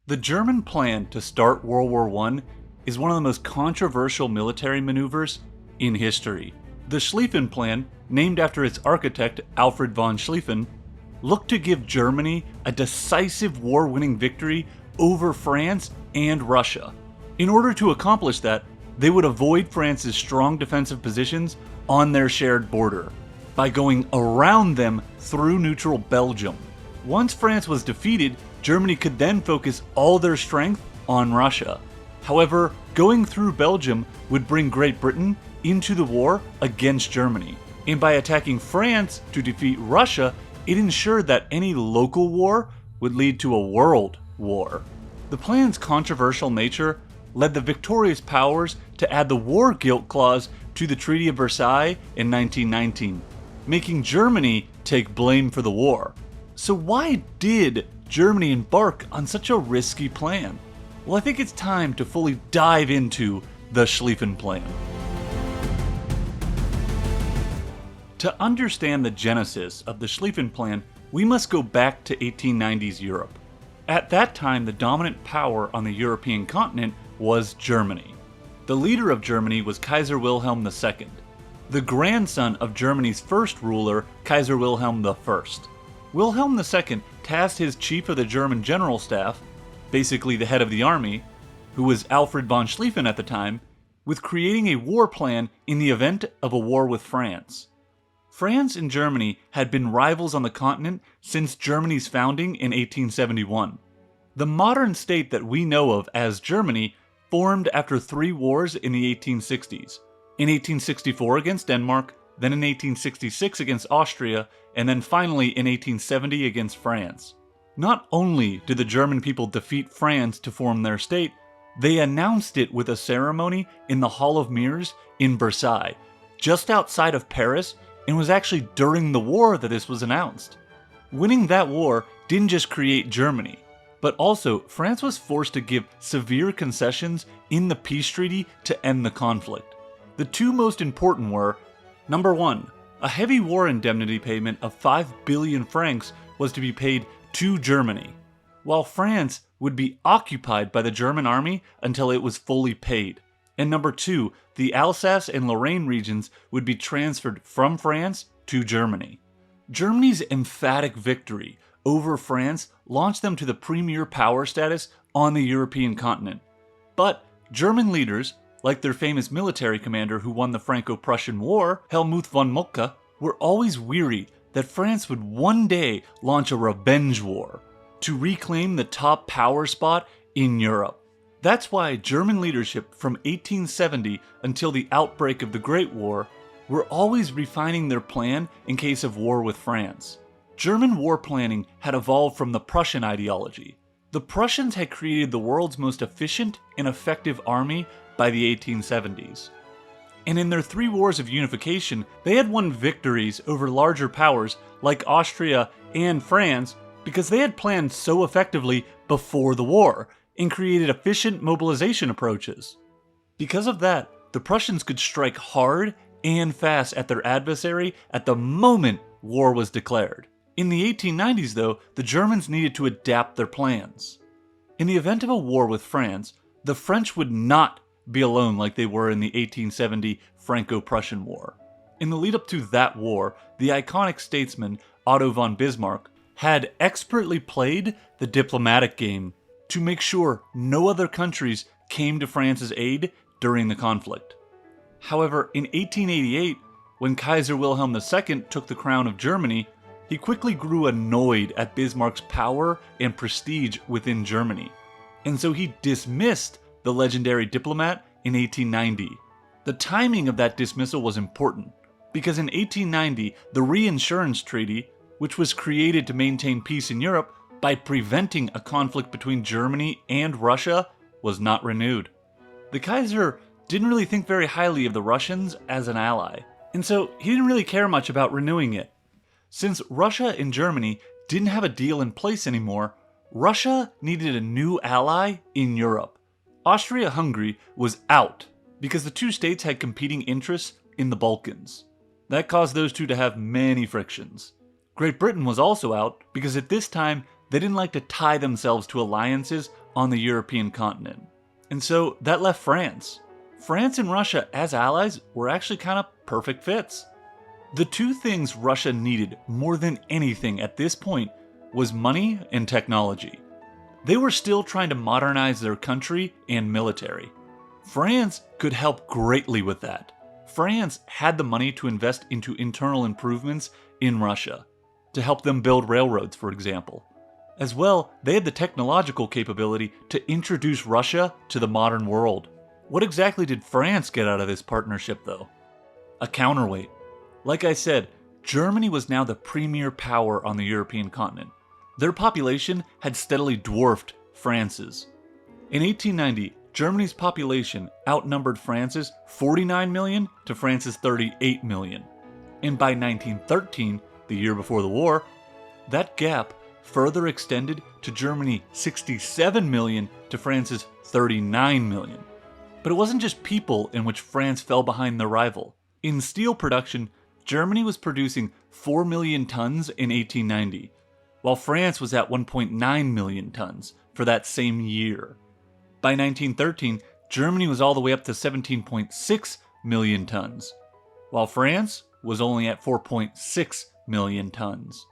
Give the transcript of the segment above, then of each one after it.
The German plan to start World War I is one of the most controversial military maneuvers in history. The Schlieffen Plan, named after its architect Alfred von Schlieffen, looked to give Germany a decisive war-winning victory over France and Russia. In order to accomplish that, they would avoid France's strong defensive positions on their shared border by going around them through neutral Belgium. Once France was defeated, Germany could then focus all their strength on Russia. However, going through Belgium would bring Great Britain into the war against Germany, and by attacking France to defeat Russia, it ensured that any local war would lead to a world war. The plan's controversial nature led the victorious powers to add the war guilt clause to the Treaty of Versailles in 1919, making Germany take blame for the war. So why did Germany embark on such a risky plan? Well, I think it's time to fully dive into the Schlieffen Plan. To understand the genesis of the Schlieffen Plan, we must go back to 1890s Europe. At that time, the dominant power on the European continent was Germany. The leader of Germany was Kaiser Wilhelm II, the grandson of Germany's first ruler, Kaiser Wilhelm I. Wilhelm II tasked his chief of the German general staff, basically the head of the army, who was Alfred von Schlieffen at the time, with creating a war plan in the event of a war with France. France and Germany had been rivals on the continent since Germany's founding in 1871. The modern state that we know of as Germany formed after 3 wars in the 1860s. In 1864 against Denmark, then in 1866 against Austria, and then finally in 1870 against France. Not only did the German people defeat France to form their state, they announced it with a ceremony in the Hall of Mirrors in Versailles, just outside of Paris, and was actually during the war that this was announced. Winning that war didn't just create Germany, but also France was forced to give severe concessions in the peace treaty to end the conflict. The 2 most important were, number 1, a heavy war indemnity payment of 5 billion francs was to be paid to Germany, while France would be occupied by the German army until it was fully paid. And number 2, the Alsace and Lorraine regions would be transferred from France to Germany. Germany's emphatic victory over France launched them to the premier power status on the European continent. But German leaders, like their famous military commander who won the Franco-Prussian War, Helmuth von Moltke, were always weary that France would one day launch a revenge war to reclaim the top power spot in Europe. That's why German leadership from 1870 until the outbreak of the Great War were always refining their plan in case of war with France. German war planning had evolved from the Prussian ideology. The Prussians had created the world's most efficient and effective army by the 1870s. And in their 3 wars of unification, they had won victories over larger powers like Austria and France because they had planned so effectively before the war and created efficient mobilization approaches. Because of that, the Prussians could strike hard and fast at their adversary at the moment war was declared. In the 1890s, though, the Germans needed to adapt their plans. In the event of a war with France, the French would not be alone like they were in the 1870 Franco-Prussian War. In the lead up to that war, the iconic statesman Otto von Bismarck had expertly played the diplomatic game to make sure no other countries came to France's aid during the conflict. However, in 1888, when Kaiser Wilhelm II took the crown of Germany, he quickly grew annoyed at Bismarck's power and prestige within Germany, and so he dismissed the legendary diplomat in 1890. The timing of that dismissal was important, because in 1890, the Reinsurance Treaty, which was created to maintain peace in Europe by preventing a conflict between Germany and Russia, was not renewed. The Kaiser didn't really think very highly of the Russians as an ally, and so he didn't really care much about renewing it. Since Russia and Germany didn't have a deal in place anymore, Russia needed a new ally in Europe. Austria-Hungary was out because the 2 states had competing interests in the Balkans. That caused those 2 to have many frictions. Great Britain was also out because at this time they didn't like to tie themselves to alliances on the European continent. And so that left France. France and Russia as allies were actually kind of perfect fits. The two things Russia needed more than anything at this point was money and technology. They were still trying to modernize their country and military. France could help greatly with that. France had the money to invest into internal improvements in Russia, to help them build railroads, for example. As well, they had the technological capability to introduce Russia to the modern world. What exactly did France get out of this partnership, though? A counterweight. Like I said, Germany was now the premier power on the European continent. Their population had steadily dwarfed France's. In 1890, Germany's population outnumbered France's 49 million to France's 38 million. And by 1913, the year before the war, that gap further extended to Germany 67 million to France's 39 million. But it wasn't just people in which France fell behind their rival. In steel production, Germany was producing 4 million tons in 1890, while France was at 1.9 million tons for that same year. By 1913, Germany was all the way up to 17.6 million tons, while France was only at 4.6 million tons.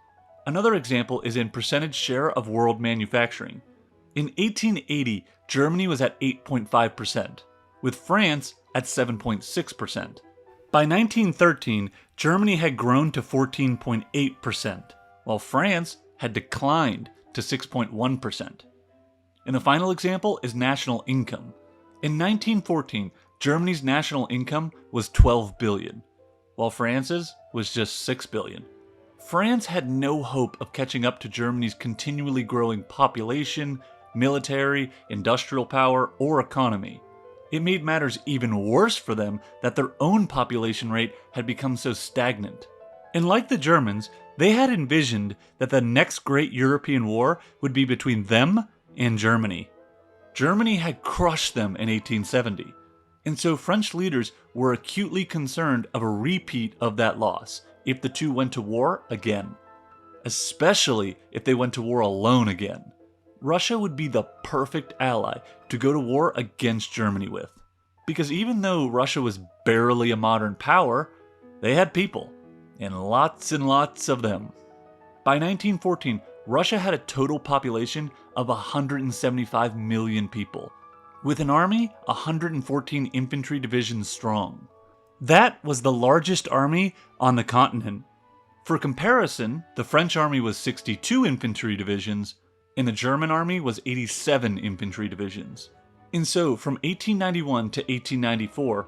Another example is in percentage share of world manufacturing. In 1880, Germany was at 8.5%, with France at 7.6%. By 1913, Germany had grown to 14.8%, while France had declined to 6.1%. And the final example is national income. In 1914, Germany's national income was 12 billion, while France's was just 6 billion. France had no hope of catching up to Germany's continually growing population, military, industrial power, or economy. It made matters even worse for them that their own population rate had become so stagnant. And like the Germans, they had envisioned that the next great European war would be between them and Germany. Germany had crushed them in 1870, and so French leaders were acutely concerned of a repeat of that loss if the two went to war again, especially if they went to war alone again. Russia would be the perfect ally to go to war against Germany with, because even though Russia was barely a modern power, they had people, and lots of them. By 1914, Russia had a total population of 175 million people, with an army 114 infantry divisions strong. That was the largest army on the continent. For comparison, the French army was 62 infantry divisions, and the German army was 87 infantry divisions. And so, from 1891 to 1894,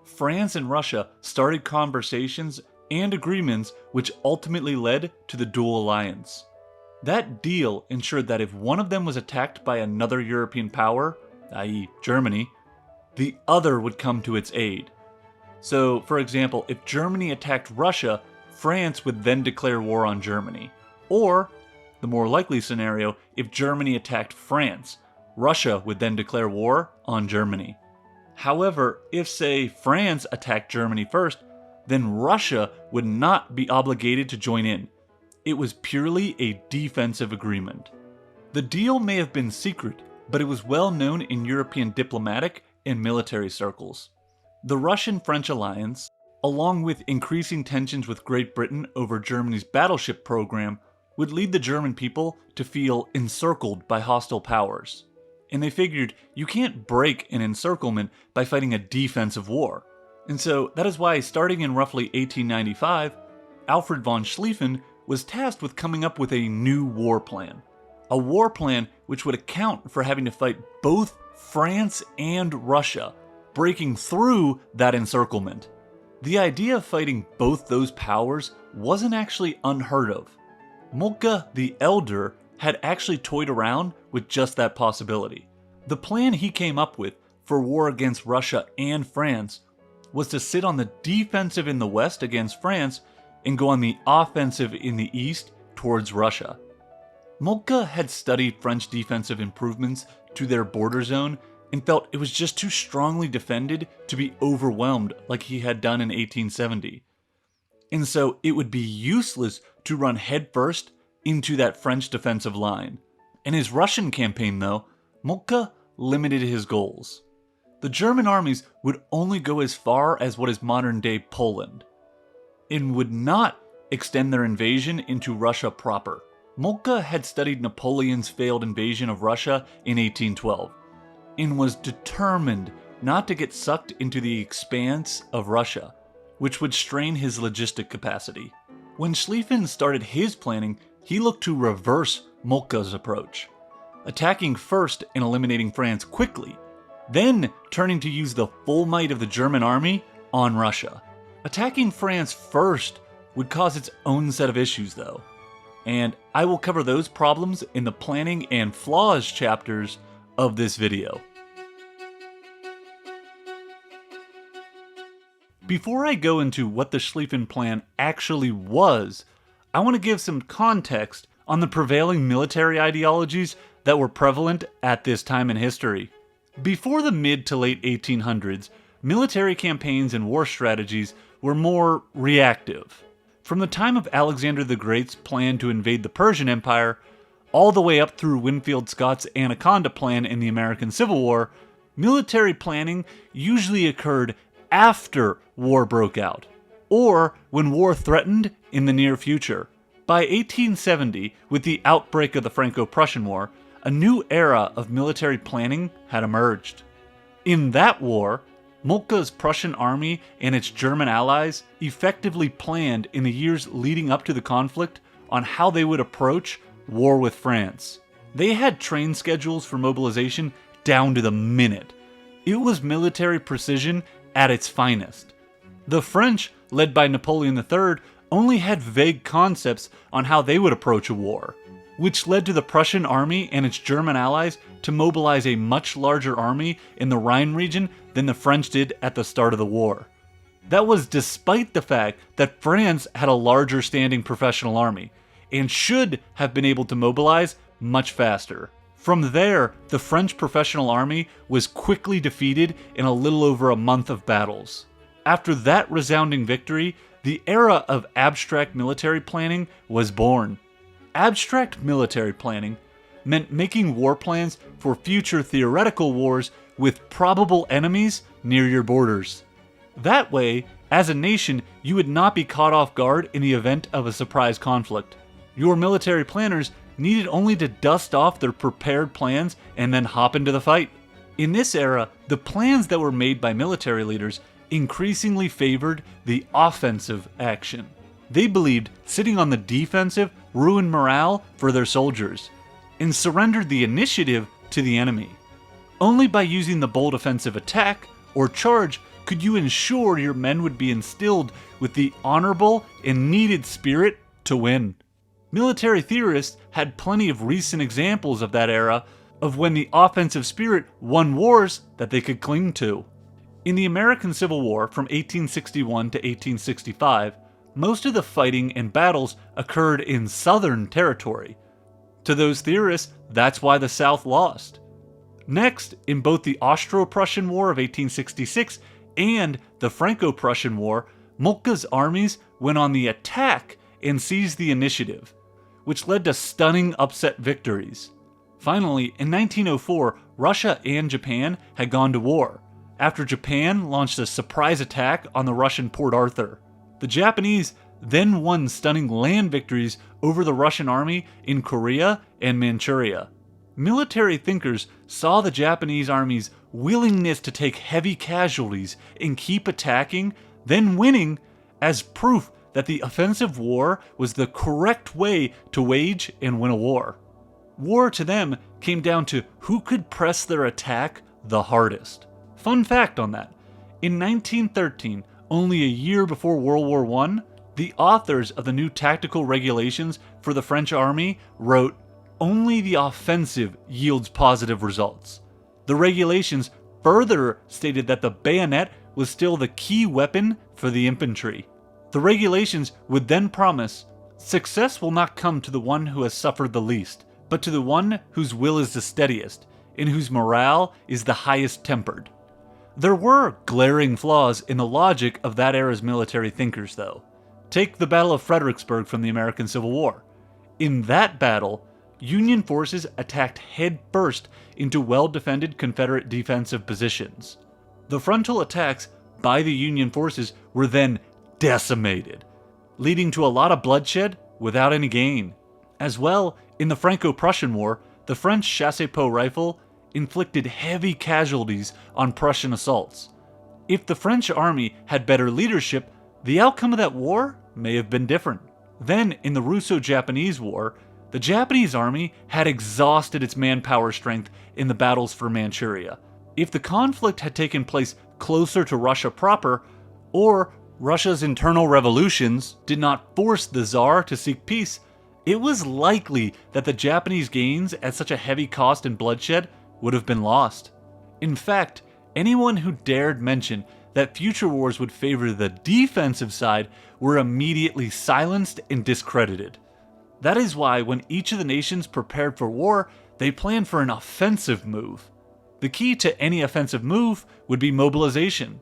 France and Russia started conversations and agreements which ultimately led to the dual alliance. That deal ensured that if one of them was attacked by another European power, i.e. Germany, the other would come to its aid. So, for example, if Germany attacked Russia, France would then declare war on Germany. Or, the more likely scenario, if Germany attacked France, Russia would then declare war on Germany. However, if, say, France attacked Germany first, then Russia would not be obligated to join in. It was purely a defensive agreement. The deal may have been secret, but it was well known in European diplomatic and military circles. The Russian-French alliance, along with increasing tensions with Great Britain over Germany's battleship program, would lead the German people to feel encircled by hostile powers. And they figured you can't break an encirclement by fighting a defensive war. And so that is why, starting in roughly 1895, Alfred von Schlieffen was tasked with coming up with a new war plan. A war plan which would account for having to fight both France and Russia, breaking through that encirclement. The idea of fighting both those powers wasn't actually unheard of. Moltke the Elder had actually toyed around with just that possibility. The plan he came up with for war against Russia and France was to sit on the defensive in the west against France and go on the offensive in the east towards Russia. Moltke had studied French defensive improvements to their border zone and felt it was just too strongly defended to be overwhelmed like he had done in 1870. And so it would be useless to run headfirst into that French defensive line. In his Russian campaign, though, Moltke limited his goals. The German armies would only go as far as what is modern-day Poland, and would not extend their invasion into Russia proper. Moltke had studied Napoleon's failed invasion of Russia in 1812, and was determined not to get sucked into the expanse of Russia, which would strain his logistic capacity. When Schlieffen started his planning, he looked to reverse Moltke's approach, attacking first and eliminating France quickly, then turning to use the full might of the German army on Russia. Attacking France first would cause its own set of issues though, and I will cover those problems in the planning and flaws chapters of this video. Before I go into what the Schlieffen Plan actually was, I want to give some context on the prevailing military ideologies that were prevalent at this time in history. Before the mid to late 1800s, military campaigns and war strategies were more reactive. From the time of Alexander the Great's plan to invade the Persian Empire, all the way up through Winfield Scott's Anaconda Plan in the American Civil War, military planning usually occurred after war broke out, or when war threatened in the near future. By 1870, with the outbreak of the Franco-Prussian War, a new era of military planning had emerged. In that war, Moltke's Prussian army and its German allies effectively planned in the years leading up to the conflict on how they would approach war with France. They had train schedules for mobilization down to the minute. It was military precision at its finest. The French, led by Napoleon III, only had vague concepts on how they would approach a war, which led to the Prussian army and its German allies to mobilize a much larger army in the Rhine region than the French did at the start of the war. That was despite the fact that France had a larger standing professional army, and should have been able to mobilize much faster. From there, the French professional army was quickly defeated in a little over a month of battles. After that resounding victory, the era of abstract military planning was born. Abstract military planning meant making war plans for future theoretical wars with probable enemies near your borders. That way, as a nation, you would not be caught off guard in the event of a surprise conflict. Your military planners needed only to dust off their prepared plans and then hop into the fight. In this era, the plans that were made by military leaders increasingly favored the offensive action. They believed sitting on the defensive ruined morale for their soldiers, and surrendered the initiative to the enemy. Only by using the bold offensive attack or charge could you ensure your men would be instilled with the honorable and needed spirit to win. Military theorists had plenty of recent examples of that era of when the offensive spirit won wars that they could cling to. In the American Civil War from 1861 to 1865, most of the fighting and battles occurred in Southern territory. To those theorists, that's why the South lost. Next, in both the Austro-Prussian War of 1866 and the Franco-Prussian War, Moltke's armies went on the attack and seized the initiative, which led to stunning upset victories. Finally, in 1904, Russia and Japan had gone to war, after Japan launched a surprise attack on the Russian Port Arthur. The Japanese then won stunning land victories over the Russian army in Korea and Manchuria. Military thinkers saw the Japanese army's willingness to take heavy casualties and keep attacking, then winning, as proof that the offensive war was the correct way to wage and win a war. War to them came down to who could press their attack the hardest. Fun fact on that, in 1913, only a year before World War I, the authors of the new tactical regulations for the French army wrote, "Only the offensive yields positive results." The regulations further stated that the bayonet was still the key weapon for the infantry. The regulations would then promise, "Success will not come to the one who has suffered the least, but to the one whose will is the steadiest, and whose morale is the highest tempered." There were glaring flaws in the logic of that era's military thinkers, though. Take the Battle of Fredericksburg from the American Civil War. In that battle, Union forces attacked headfirst into well-defended Confederate defensive positions. The frontal attacks by the Union forces were then decimated, leading to a lot of bloodshed without any gain. As well, in the Franco-Prussian War, the French chassepot rifle inflicted heavy casualties on Prussian assaults. If the French army had better leadership, the outcome of that war may have been different. Then, in the Russo-Japanese War, the Japanese army had exhausted its manpower strength in the battles for Manchuria. If the conflict had taken place closer to Russia proper, or Russia's internal revolutions did not force the Tsar to seek peace, it was likely that the Japanese gains at such a heavy cost and bloodshed would have been lost. In fact, anyone who dared mention that future wars would favor the defensive side were immediately silenced and discredited. That is why when each of the nations prepared for war, they planned for an offensive move. The key to any offensive move would be mobilization,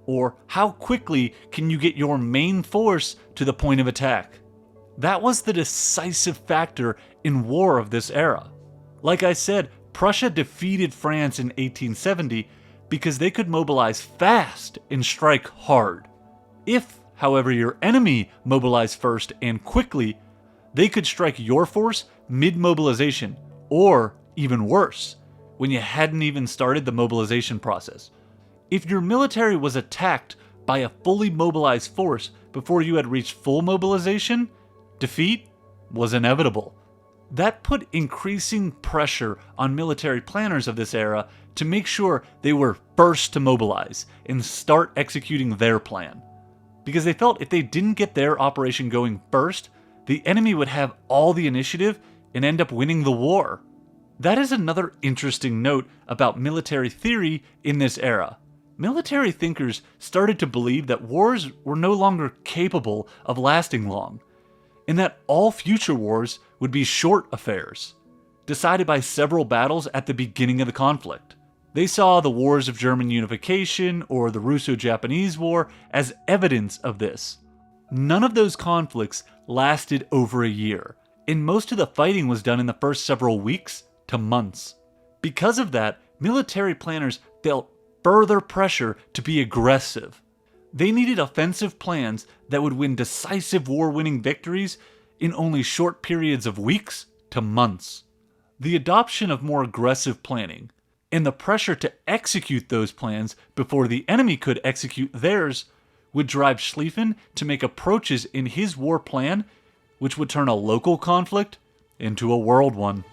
or how quickly can you get your main force to the point of attack. That was the decisive factor in war of this era. Like I said, Prussia defeated France in 1870 because they could mobilize fast and strike hard. If, however, your enemy mobilized first and quickly, they could strike your force mid-mobilization, or even worse, when you hadn't even started the mobilization process. If your military was attacked by a fully mobilized force before you had reached full mobilization, defeat was inevitable. That put increasing pressure on military planners of this era to make sure they were first to mobilize and start executing their plan. Because they felt if they didn't get their operation going first, the enemy would have all the initiative and end up winning the war. That is another interesting note about military theory in this era. Military thinkers started to believe that wars were no longer capable of lasting long, and that all future wars would be short affairs, decided by several battles at the beginning of the conflict. They saw the wars of German unification or the Russo-Japanese War as evidence of this. None of those conflicts lasted over a year, and most of the fighting was done in the first several weeks to months. Because of that, military planners felt further pressure to be aggressive. They needed offensive plans that would win decisive war-winning victories in only short periods of weeks to months. The adoption of more aggressive planning and the pressure to execute those plans before the enemy could execute theirs would drive Schlieffen to make approaches in his war plan which would turn a local conflict into a world one.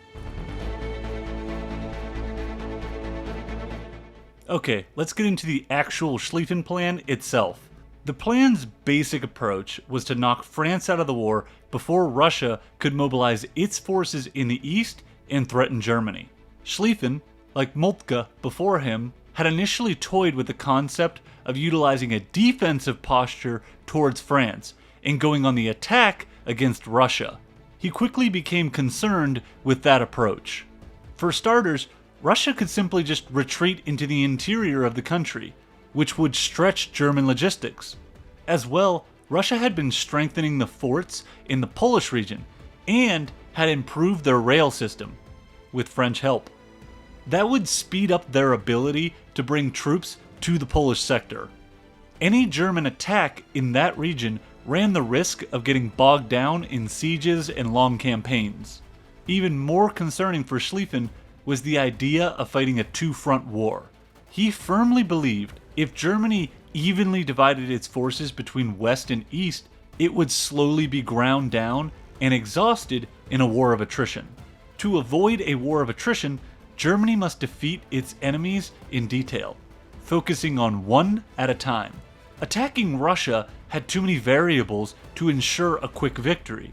Okay, let's get into the actual Schlieffen plan itself. The plan's basic approach was to knock France out of the war before Russia could mobilize its forces in the east and threaten Germany. Schlieffen, like Moltke before him, had initially toyed with the concept of utilizing a defensive posture towards France and going on the attack against Russia. He quickly became concerned with that approach. For starters, Russia could simply just retreat into the interior of the country, which would stretch German logistics. As well, Russia had been strengthening the forts in the Polish region and had improved their rail system, with French help. That would speed up their ability to bring troops to the Polish sector. Any German attack in that region ran the risk of getting bogged down in sieges and long campaigns. Even more concerning for Schlieffen was the idea of fighting a two-front war. He firmly believed if Germany evenly divided its forces between West and East, it would slowly be ground down and exhausted in a war of attrition. To avoid a war of attrition, Germany must defeat its enemies in detail, focusing on one at a time. Attacking Russia had too many variables to ensure a quick victory,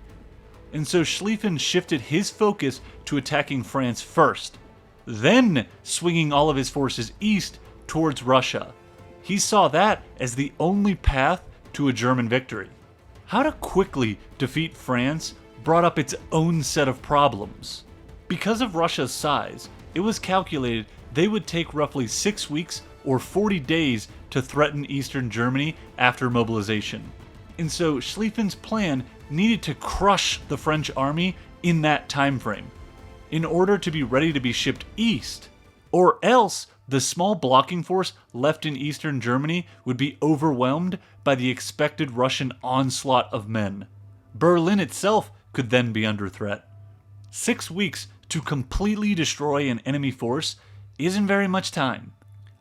and so Schlieffen shifted his focus to attacking France first, then swinging all of his forces east towards Russia. He saw that as the only path to a German victory. How to quickly defeat France brought up its own set of problems. Because of Russia's size, it was calculated they would take roughly 6 weeks or 40 days to threaten eastern Germany after mobilization. And so Schlieffen's plan needed to crush the French army in that time frame, in order to be ready to be shipped east, or else the small blocking force left in eastern Germany would be overwhelmed by the expected Russian onslaught of men. Berlin itself could then be under threat. 6 weeks to completely destroy an enemy force isn't very much time,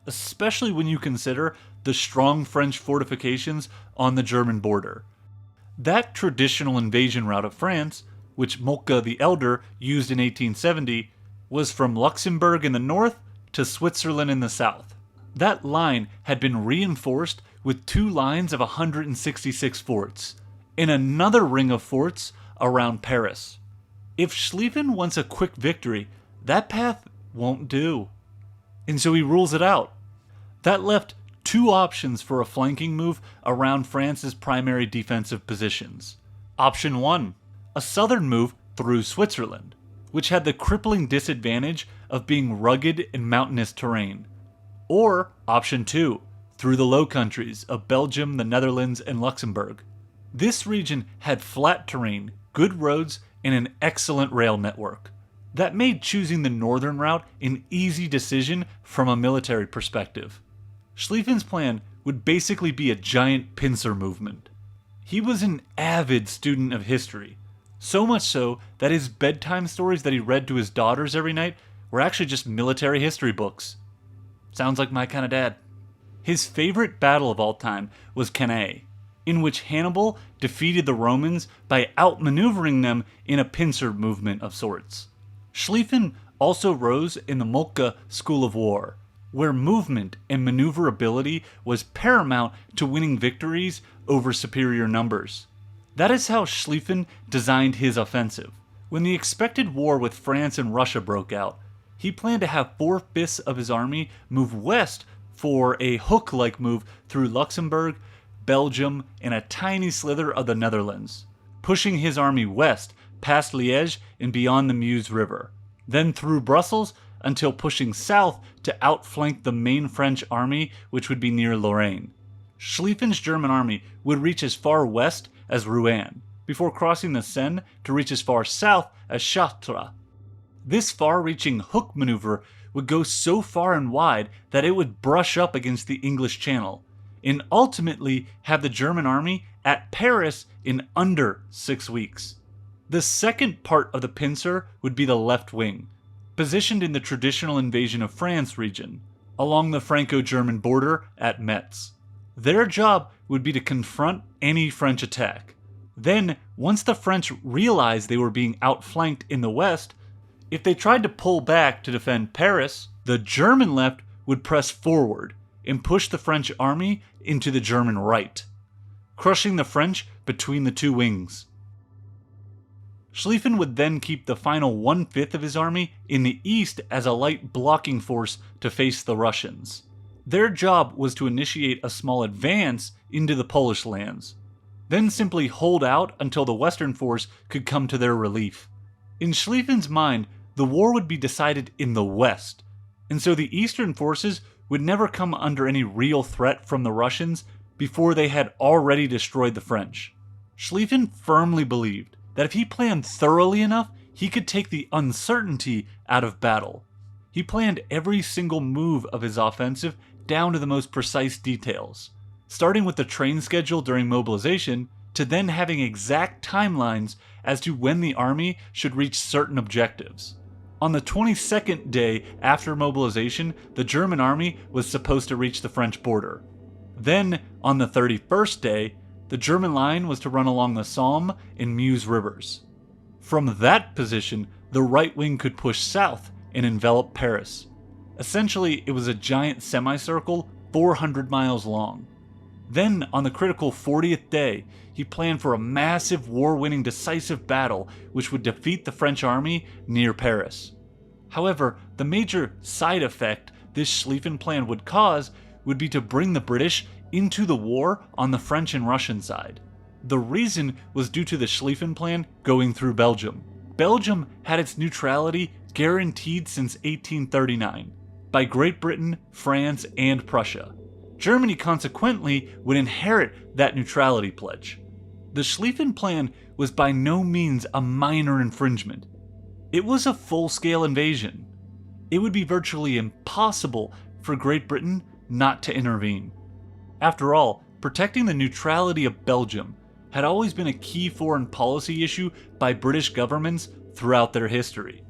especially when you consider the strong French fortifications on the German border. That traditional invasion route of France, which Moltke the Elder used in 1870, was from Luxembourg in the north to Switzerland in the south. That line had been reinforced with 2 lines of 166 forts, and another ring of forts around Paris. If Schlieffen wants a quick victory, that path won't do. And so he rules it out. That left 2 options for a flanking move around France's primary defensive positions. Option 1, a southern move through Switzerland, which had the crippling disadvantage of being rugged and mountainous terrain. Or option 2, through the Low Countries of Belgium, the Netherlands, and Luxembourg. This region had flat terrain, good roads, and an excellent rail network. That made choosing the northern route an easy decision from a military perspective. Schlieffen's plan would basically be a giant pincer movement. He was an avid student of history, so much so that his bedtime stories that he read to his daughters every night were actually just military history books. Sounds like my kind of dad. His favorite battle of all time was Cannae, in which Hannibal defeated the Romans by outmaneuvering them in a pincer movement of sorts. Schlieffen also rose in the Moltke School of War, where movement and maneuverability was paramount to winning victories over superior numbers. That is how Schlieffen designed his offensive. When the expected war with France and Russia broke out, he planned to have 4/5 of his army move west for a hook-like move through Luxembourg, Belgium, and a tiny slither of the Netherlands, pushing his army west past Liège and beyond the Meuse River, then through Brussels until pushing south to outflank the main French army, which would be near Lorraine. Schlieffen's German army would reach as far west as Rouen, before crossing the Seine to reach as far south as Chartres. This far-reaching hook maneuver would go so far and wide that it would brush up against the English Channel, and ultimately have the German army at Paris in under 6 weeks. The second part of the pincer would be the left wing, positioned in the traditional invasion of France region, along the Franco-German border at Metz. Their job would be to confront any French attack. Then, once the French realized they were being outflanked in the west, if they tried to pull back to defend Paris, the German left would press forward and push the French army into the German right, crushing the French between the 2 wings. Schlieffen would then keep the final 1/5 of his army in the east as a light blocking force to face the Russians. Their job was to initiate a small advance into the Polish lands, then simply hold out until the Western force could come to their relief. In Schlieffen's mind, the war would be decided in the west, and so the Eastern forces would never come under any real threat from the Russians before they had already destroyed the French. Schlieffen firmly believed that if he planned thoroughly enough, he could take the uncertainty out of battle. He planned every single move of his offensive down to the most precise details, starting with the train schedule during mobilization, to then having exact timelines as to when the army should reach certain objectives. On the 22nd day after mobilization, the German army was supposed to reach the French border. Then, on the 31st day, the German line was to run along the Somme and Meuse rivers. From that position, the right wing could push south and envelop Paris. Essentially, it was a giant semicircle 400 miles long. Then, on the critical 40th day, he planned for a massive war-winning decisive battle which would defeat the French army near Paris. However, the major side effect this Schlieffen plan would cause would be to bring the British into the war on the French and Russian side. The reason was due to the Schlieffen plan going through Belgium. Belgium had its neutrality guaranteed since 1839 by Great Britain, France, and Prussia. Germany consequently would inherit that neutrality pledge. The Schlieffen plan was by no means a minor infringement. It was a full-scale invasion. It would be virtually impossible for Great Britain not to intervene. After all, protecting the neutrality of Belgium had always been a key foreign policy issue by British governments throughout their history.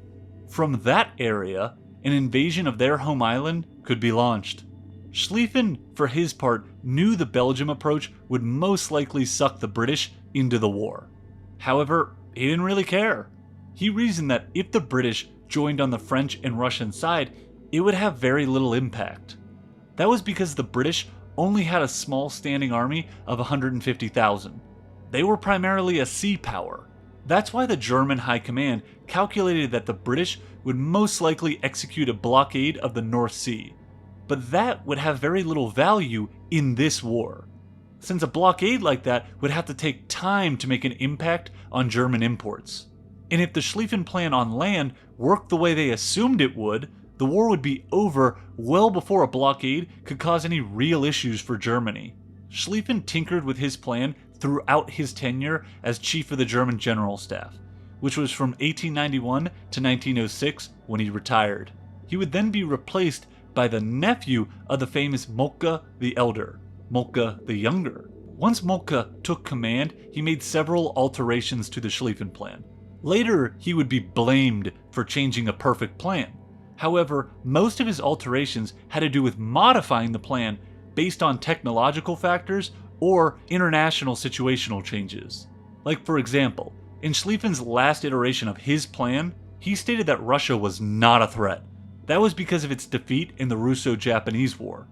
From that area, an invasion of their home island could be launched. Schlieffen, for his part, knew the Belgium approach would most likely suck the British into the war. However, he didn't really care. He reasoned that if the British joined on the French and Russian side, it would have very little impact. That was because the British only had a small standing army of 150,000. They were primarily a sea power. That's why the German High Command calculated that the British would most likely execute a blockade of the North Sea. But that would have very little value in this war, since a blockade like that would have to take time to make an impact on German imports. And if the Schlieffen Plan on land worked the way they assumed it would, the war would be over well before a blockade could cause any real issues for Germany. Schlieffen tinkered with his plan throughout his tenure as chief of the German General Staff, which was from 1891 to 1906 when he retired. He would then be replaced by the nephew of the famous Moltke the Elder, Moltke the Younger. Once Moltke took command, he made several alterations to the Schlieffen Plan. Later, he would be blamed for changing a perfect plan. However, most of his alterations had to do with modifying the plan based on technological factors or international situational changes. Like, for example, in Schlieffen's last iteration of his plan, he stated that Russia was not a threat. That was because of its defeat in the Russo-Japanese War,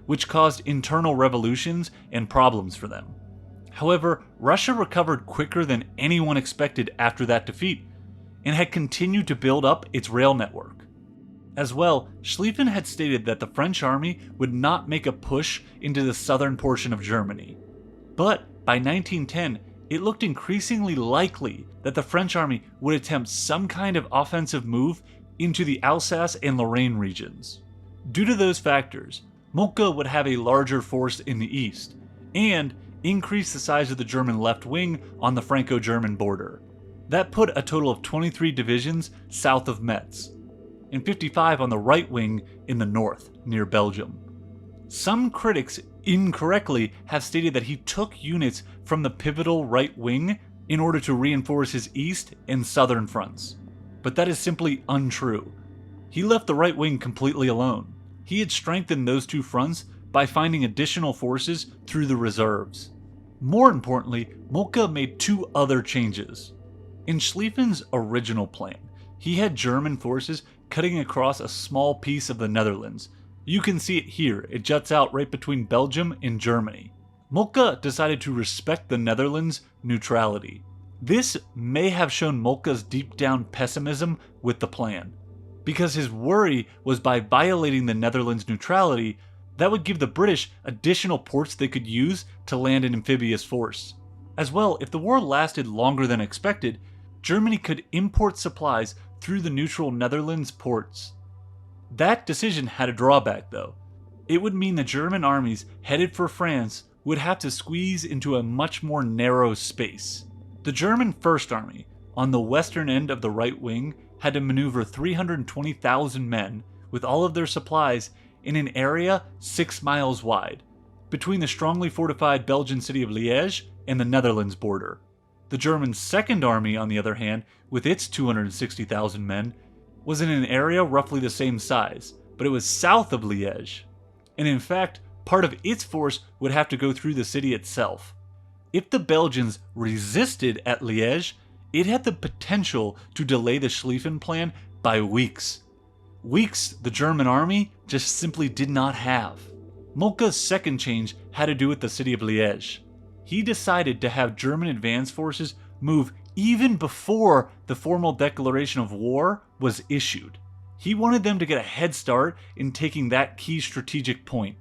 which caused internal revolutions and problems for them. However, Russia recovered quicker than anyone expected after that defeat, and had continued to build up its rail network. As well, Schlieffen had stated that the French army would not make a push into the southern portion of Germany. But by 1910, it looked increasingly likely that the French army would attempt some kind of offensive move into the Alsace and Lorraine regions. Due to those factors, Moltke would have a larger force in the east, and increase the size of the German left wing on the Franco-German border. That put a total of 23 divisions south of Metz, and 55 on the right wing in the north, near Belgium. Some critics incorrectly have stated that he took units from the pivotal right wing in order to reinforce his east and southern fronts. But that is simply untrue. He left the right wing completely alone. He had strengthened those two fronts by finding additional forces through the reserves. More importantly, Moltke made two other changes. In Schlieffen's original plan, he had German forces cutting across a small piece of the Netherlands. You can see it here, it juts out right between Belgium and Germany. Moltke decided to respect the Netherlands' neutrality. This may have shown Moltke's deep down pessimism with the plan, because his worry was by violating the Netherlands' neutrality, that would give the British additional ports they could use to land an amphibious force. As well, if the war lasted longer than expected, Germany could import supplies through the neutral Netherlands ports. That decision had a drawback though. It would mean the German armies headed for France would have to squeeze into a much more narrow space. The German First Army, on the western end of the right wing, had to maneuver 320,000 men with all of their supplies in an area 6 miles wide, between the strongly fortified Belgian city of Liège and the Netherlands border. The German Second Army, on the other hand, with its 260,000 men, was in an area roughly the same size, but it was south of Liège, and in fact, part of its force would have to go through the city itself. If the Belgians resisted at Liège, it had the potential to delay the Schlieffen Plan by weeks. Weeks the German army just simply did not have. Moltke's second change had to do with the city of Liège. He decided to have German advance forces move even before the formal declaration of war was issued. He wanted them to get a head start in taking that key strategic point.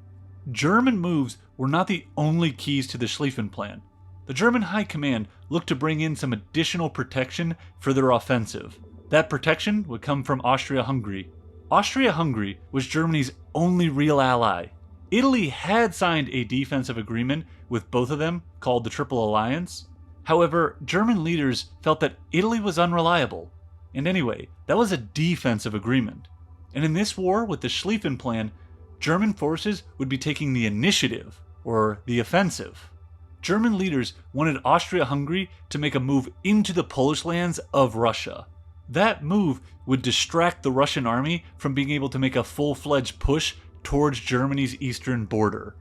German moves were not the only keys to the Schlieffen Plan. The German High Command looked to bring in some additional protection for their offensive. That protection would come from Austria-Hungary. Austria-Hungary was Germany's only real ally. Italy had signed a defensive agreement with both of them called the Triple Alliance. However, German leaders felt that Italy was unreliable. And anyway, that was a defensive agreement. And in this war with the Schlieffen Plan, German forces would be taking the initiative, or the offensive. German leaders wanted Austria-Hungary to make a move into the Polish lands of Russia. That move would distract the Russian army from being able to make a full-fledged push towards Germany's eastern border.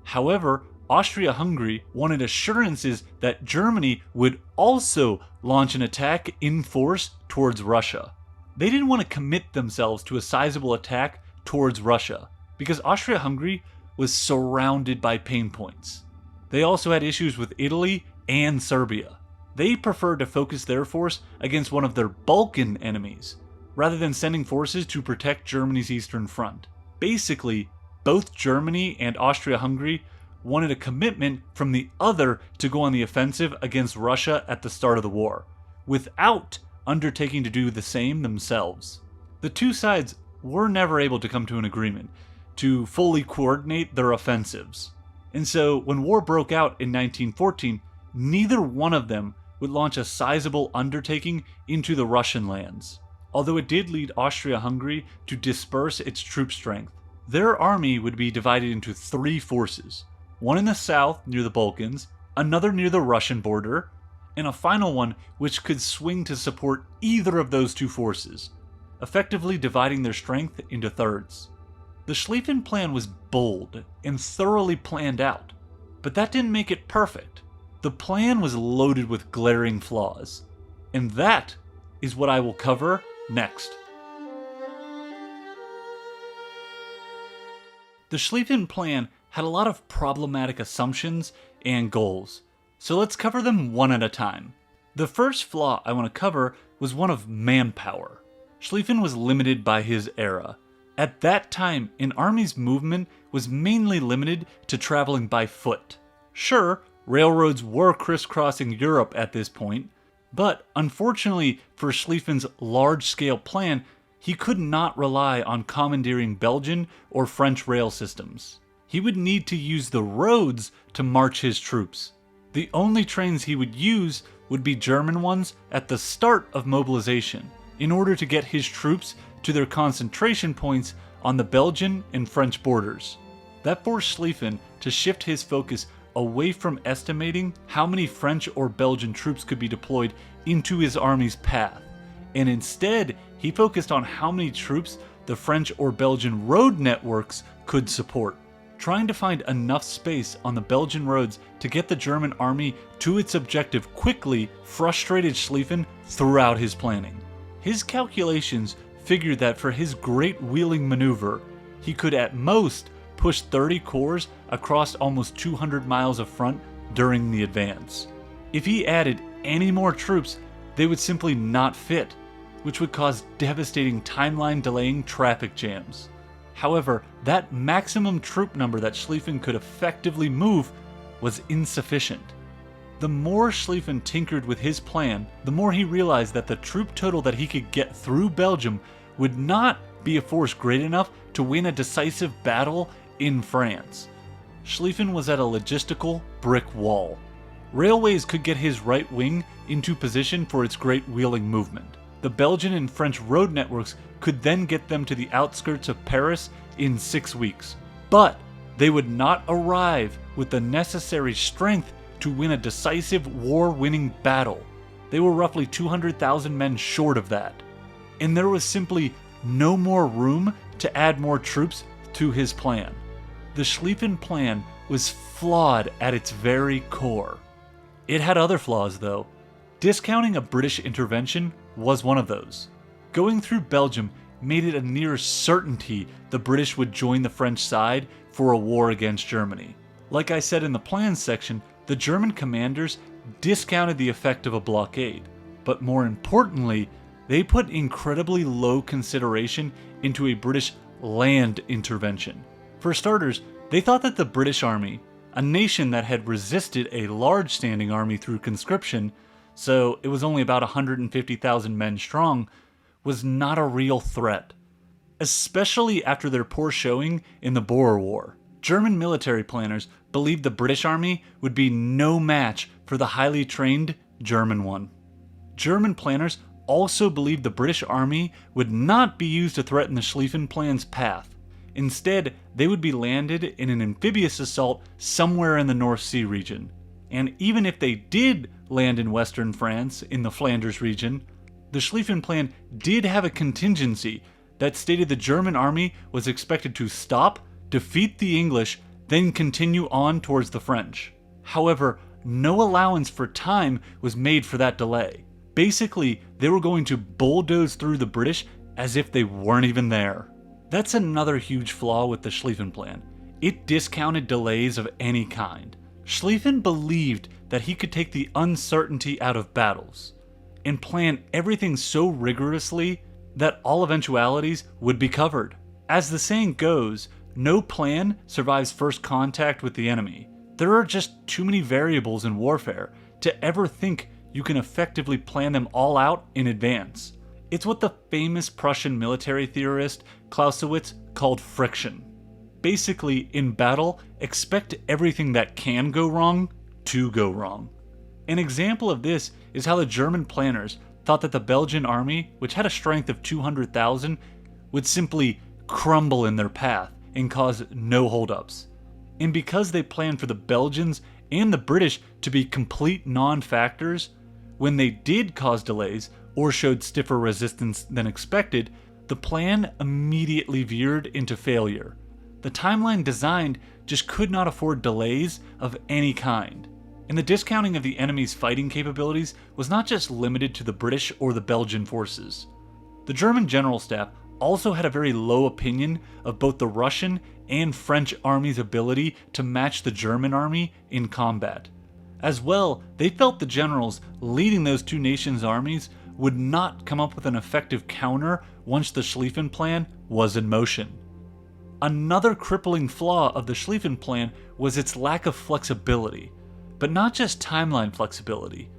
However, Austria-Hungary wanted assurances that Germany would also launch an attack in force towards Russia. They didn't want to commit themselves to a sizable attack towards Russia, because Austria-Hungary was surrounded by pain points. They also had issues with Italy and Serbia. They preferred to focus their force against one of their Balkan enemies, rather than sending forces to protect Germany's eastern front. Basically, both Germany and Austria-Hungary wanted a commitment from the other to go on the offensive against Russia at the start of the war, without undertaking to do the same themselves. The two sides were never able to come to an agreement to fully coordinate their offensives. And so, when war broke out in 1914, neither one of them would launch a sizable undertaking into the Russian lands. Although it did lead Austria-Hungary to disperse its troop strength. Their army would be divided into three forces. One in the south near the Balkans, another near the Russian border, and a final one which could swing to support either of those two forces, effectively dividing their strength into thirds. The Schlieffen Plan was bold and thoroughly planned out, but that didn't make it perfect. The plan was loaded with glaring flaws, and that is what I will cover next. The Schlieffen Plan had a lot of problematic assumptions and goals, so let's cover them one at a time. The first flaw I want to cover was one of manpower. Schlieffen was limited by his era. At that time, an army's movement was mainly limited to traveling by foot. Sure, railroads were crisscrossing Europe at this point, but unfortunately for Schlieffen's large-scale plan, he could not rely on commandeering Belgian or French rail systems. He would need to use the roads to march his troops. The only trains he would use would be German ones at the start of mobilization, in order to get his troops to their concentration points on the Belgian and French borders. That forced Schlieffen to shift his focus away from estimating how many French or Belgian troops could be deployed into his army's path, and instead he focused on how many troops the French or Belgian road networks could support. Trying to find enough space on the Belgian roads to get the German army to its objective quickly frustrated Schlieffen throughout his planning. His calculations figured that for his great wheeling maneuver, he could at most push 30 corps across almost 200 miles of front during the advance. If he added any more troops, they would simply not fit, which would cause devastating timeline-delaying traffic jams. However, that maximum troop number that Schlieffen could effectively move was insufficient. The more Schlieffen tinkered with his plan, the more he realized that the troop total that he could get through Belgium would not be a force great enough to win a decisive battle in France. Schlieffen was at a logistical brick wall. Railways could get his right wing into position for its great wheeling movement. The Belgian and French road networks could then get them to the outskirts of Paris in 6 weeks. But they would not arrive with the necessary strength to win a decisive war-winning battle. They were roughly 200,000 men short of that. And there was simply no more room to add more troops to his plan. The Schlieffen Plan was flawed at its very core. It had other flaws, though. Discounting a British intervention was one of those. Going through Belgium made it a near certainty the British would join the French side for a war against Germany. Like I said in the plans section, the German commanders discounted the effect of a blockade, but more importantly, they put incredibly low consideration into a British land intervention. For starters, they thought that the British Army, a nation that had resisted a large standing army through conscription, so it was only about 150,000 men strong, was not a real threat. Especially after their poor showing in the Boer War. German military planners believed the British Army would be no match for the highly trained German one. German planners also believed the British army would not be used to threaten the Schlieffen Plan's path. Instead, they would be landed in an amphibious assault somewhere in the North Sea region. And even if they did land in western France, in the Flanders region, the Schlieffen Plan did have a contingency that stated the German army was expected to stop, defeat the English, then continue on towards the French. However, no allowance for time was made for that delay. Basically, they were going to bulldoze through the British as if they weren't even there. That's another huge flaw with the Schlieffen Plan. It discounted delays of any kind. Schlieffen believed that he could take the uncertainty out of battles and plan everything so rigorously that all eventualities would be covered. As the saying goes, no plan survives first contact with the enemy. There are just too many variables in warfare to ever think you can effectively plan them all out in advance. It's what the famous Prussian military theorist Clausewitz called friction. Basically, in battle, expect everything that can go wrong to go wrong. An example of this is how the German planners thought that the Belgian army, which had a strength of 200,000, would simply crumble in their path and cause no holdups. And because they planned for the Belgians and the British to be complete non-factors, when they did cause delays or showed stiffer resistance than expected, the plan immediately veered into failure. The timeline designed just could not afford delays of any kind. And the discounting of the enemy's fighting capabilities was not just limited to the British or the Belgian forces. The German general staff also had a very low opinion of both the Russian and French army's ability to match the German army in combat. As well, they felt the generals leading those two nations' armies would not come up with an effective counter once the Schlieffen Plan was in motion. Another crippling flaw of the Schlieffen Plan was its lack of flexibility, but not just timeline flexibility.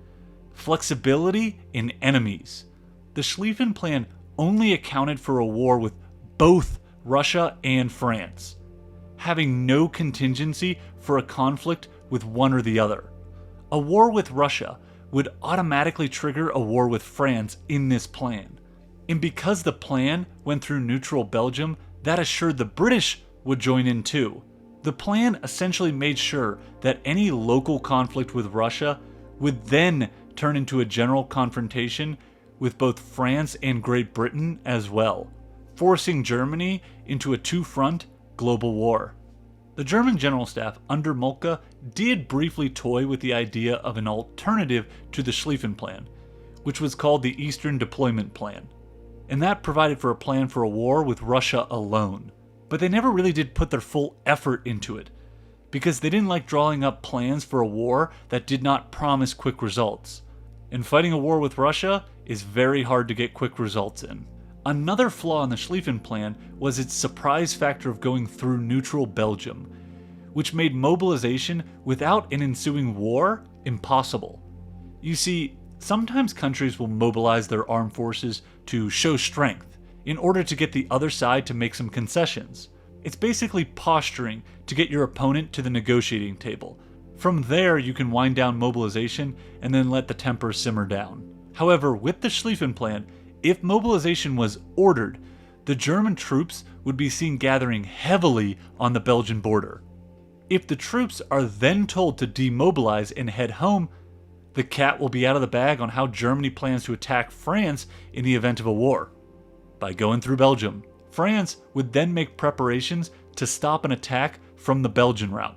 Flexibility in enemies. The Schlieffen Plan only accounted for a war with both Russia and France, having no contingency for a conflict with one or the other. A war with Russia would automatically trigger a war with France in this plan. And because the plan went through neutral Belgium, that assured the British would join in too. The plan essentially made sure that any local conflict with Russia would then turn into a general confrontation with both France and Great Britain as well, forcing Germany into a two-front global war. The German general staff under Moltke did briefly toy with the idea of an alternative to the Schlieffen Plan, which was called the Eastern Deployment Plan, and that provided for a plan for a war with Russia alone. But they never really did put their full effort into it, because they didn't like drawing up plans for a war that did not promise quick results. And fighting a war with Russia is very hard to get quick results in. Another flaw in the Schlieffen Plan was its surprise factor of going through neutral Belgium, which made mobilization without an ensuing war impossible. You see, sometimes countries will mobilize their armed forces to show strength in order to get the other side to make some concessions. It's basically posturing to get your opponent to the negotiating table. From there, you can wind down mobilization and then let the temper simmer down. However, with the Schlieffen Plan, if mobilization was ordered, the German troops would be seen gathering heavily on the Belgian border. If the troops are then told to demobilize and head home, the cat will be out of the bag on how Germany plans to attack France in the event of a war. By going through Belgium, France would then make preparations to stop an attack from the Belgian route,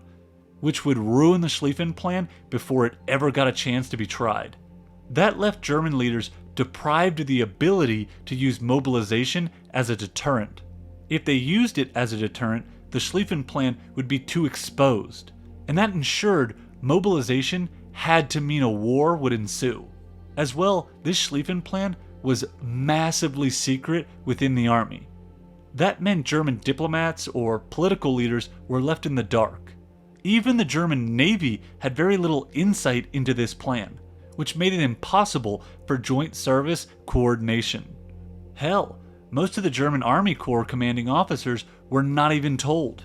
which would ruin the Schlieffen Plan before it ever got a chance to be tried. That left German leaders deprived of the ability to use mobilization as a deterrent. If they used it as a deterrent, the Schlieffen Plan would be too exposed, and that ensured mobilization had to mean a war would ensue. As well, this Schlieffen Plan was massively secret within the army. That meant German diplomats or political leaders were left in the dark. Even the German Navy had very little insight into this plan, which made it impossible for joint service coordination. Hell, most of the German Army Corps commanding officers were not even told.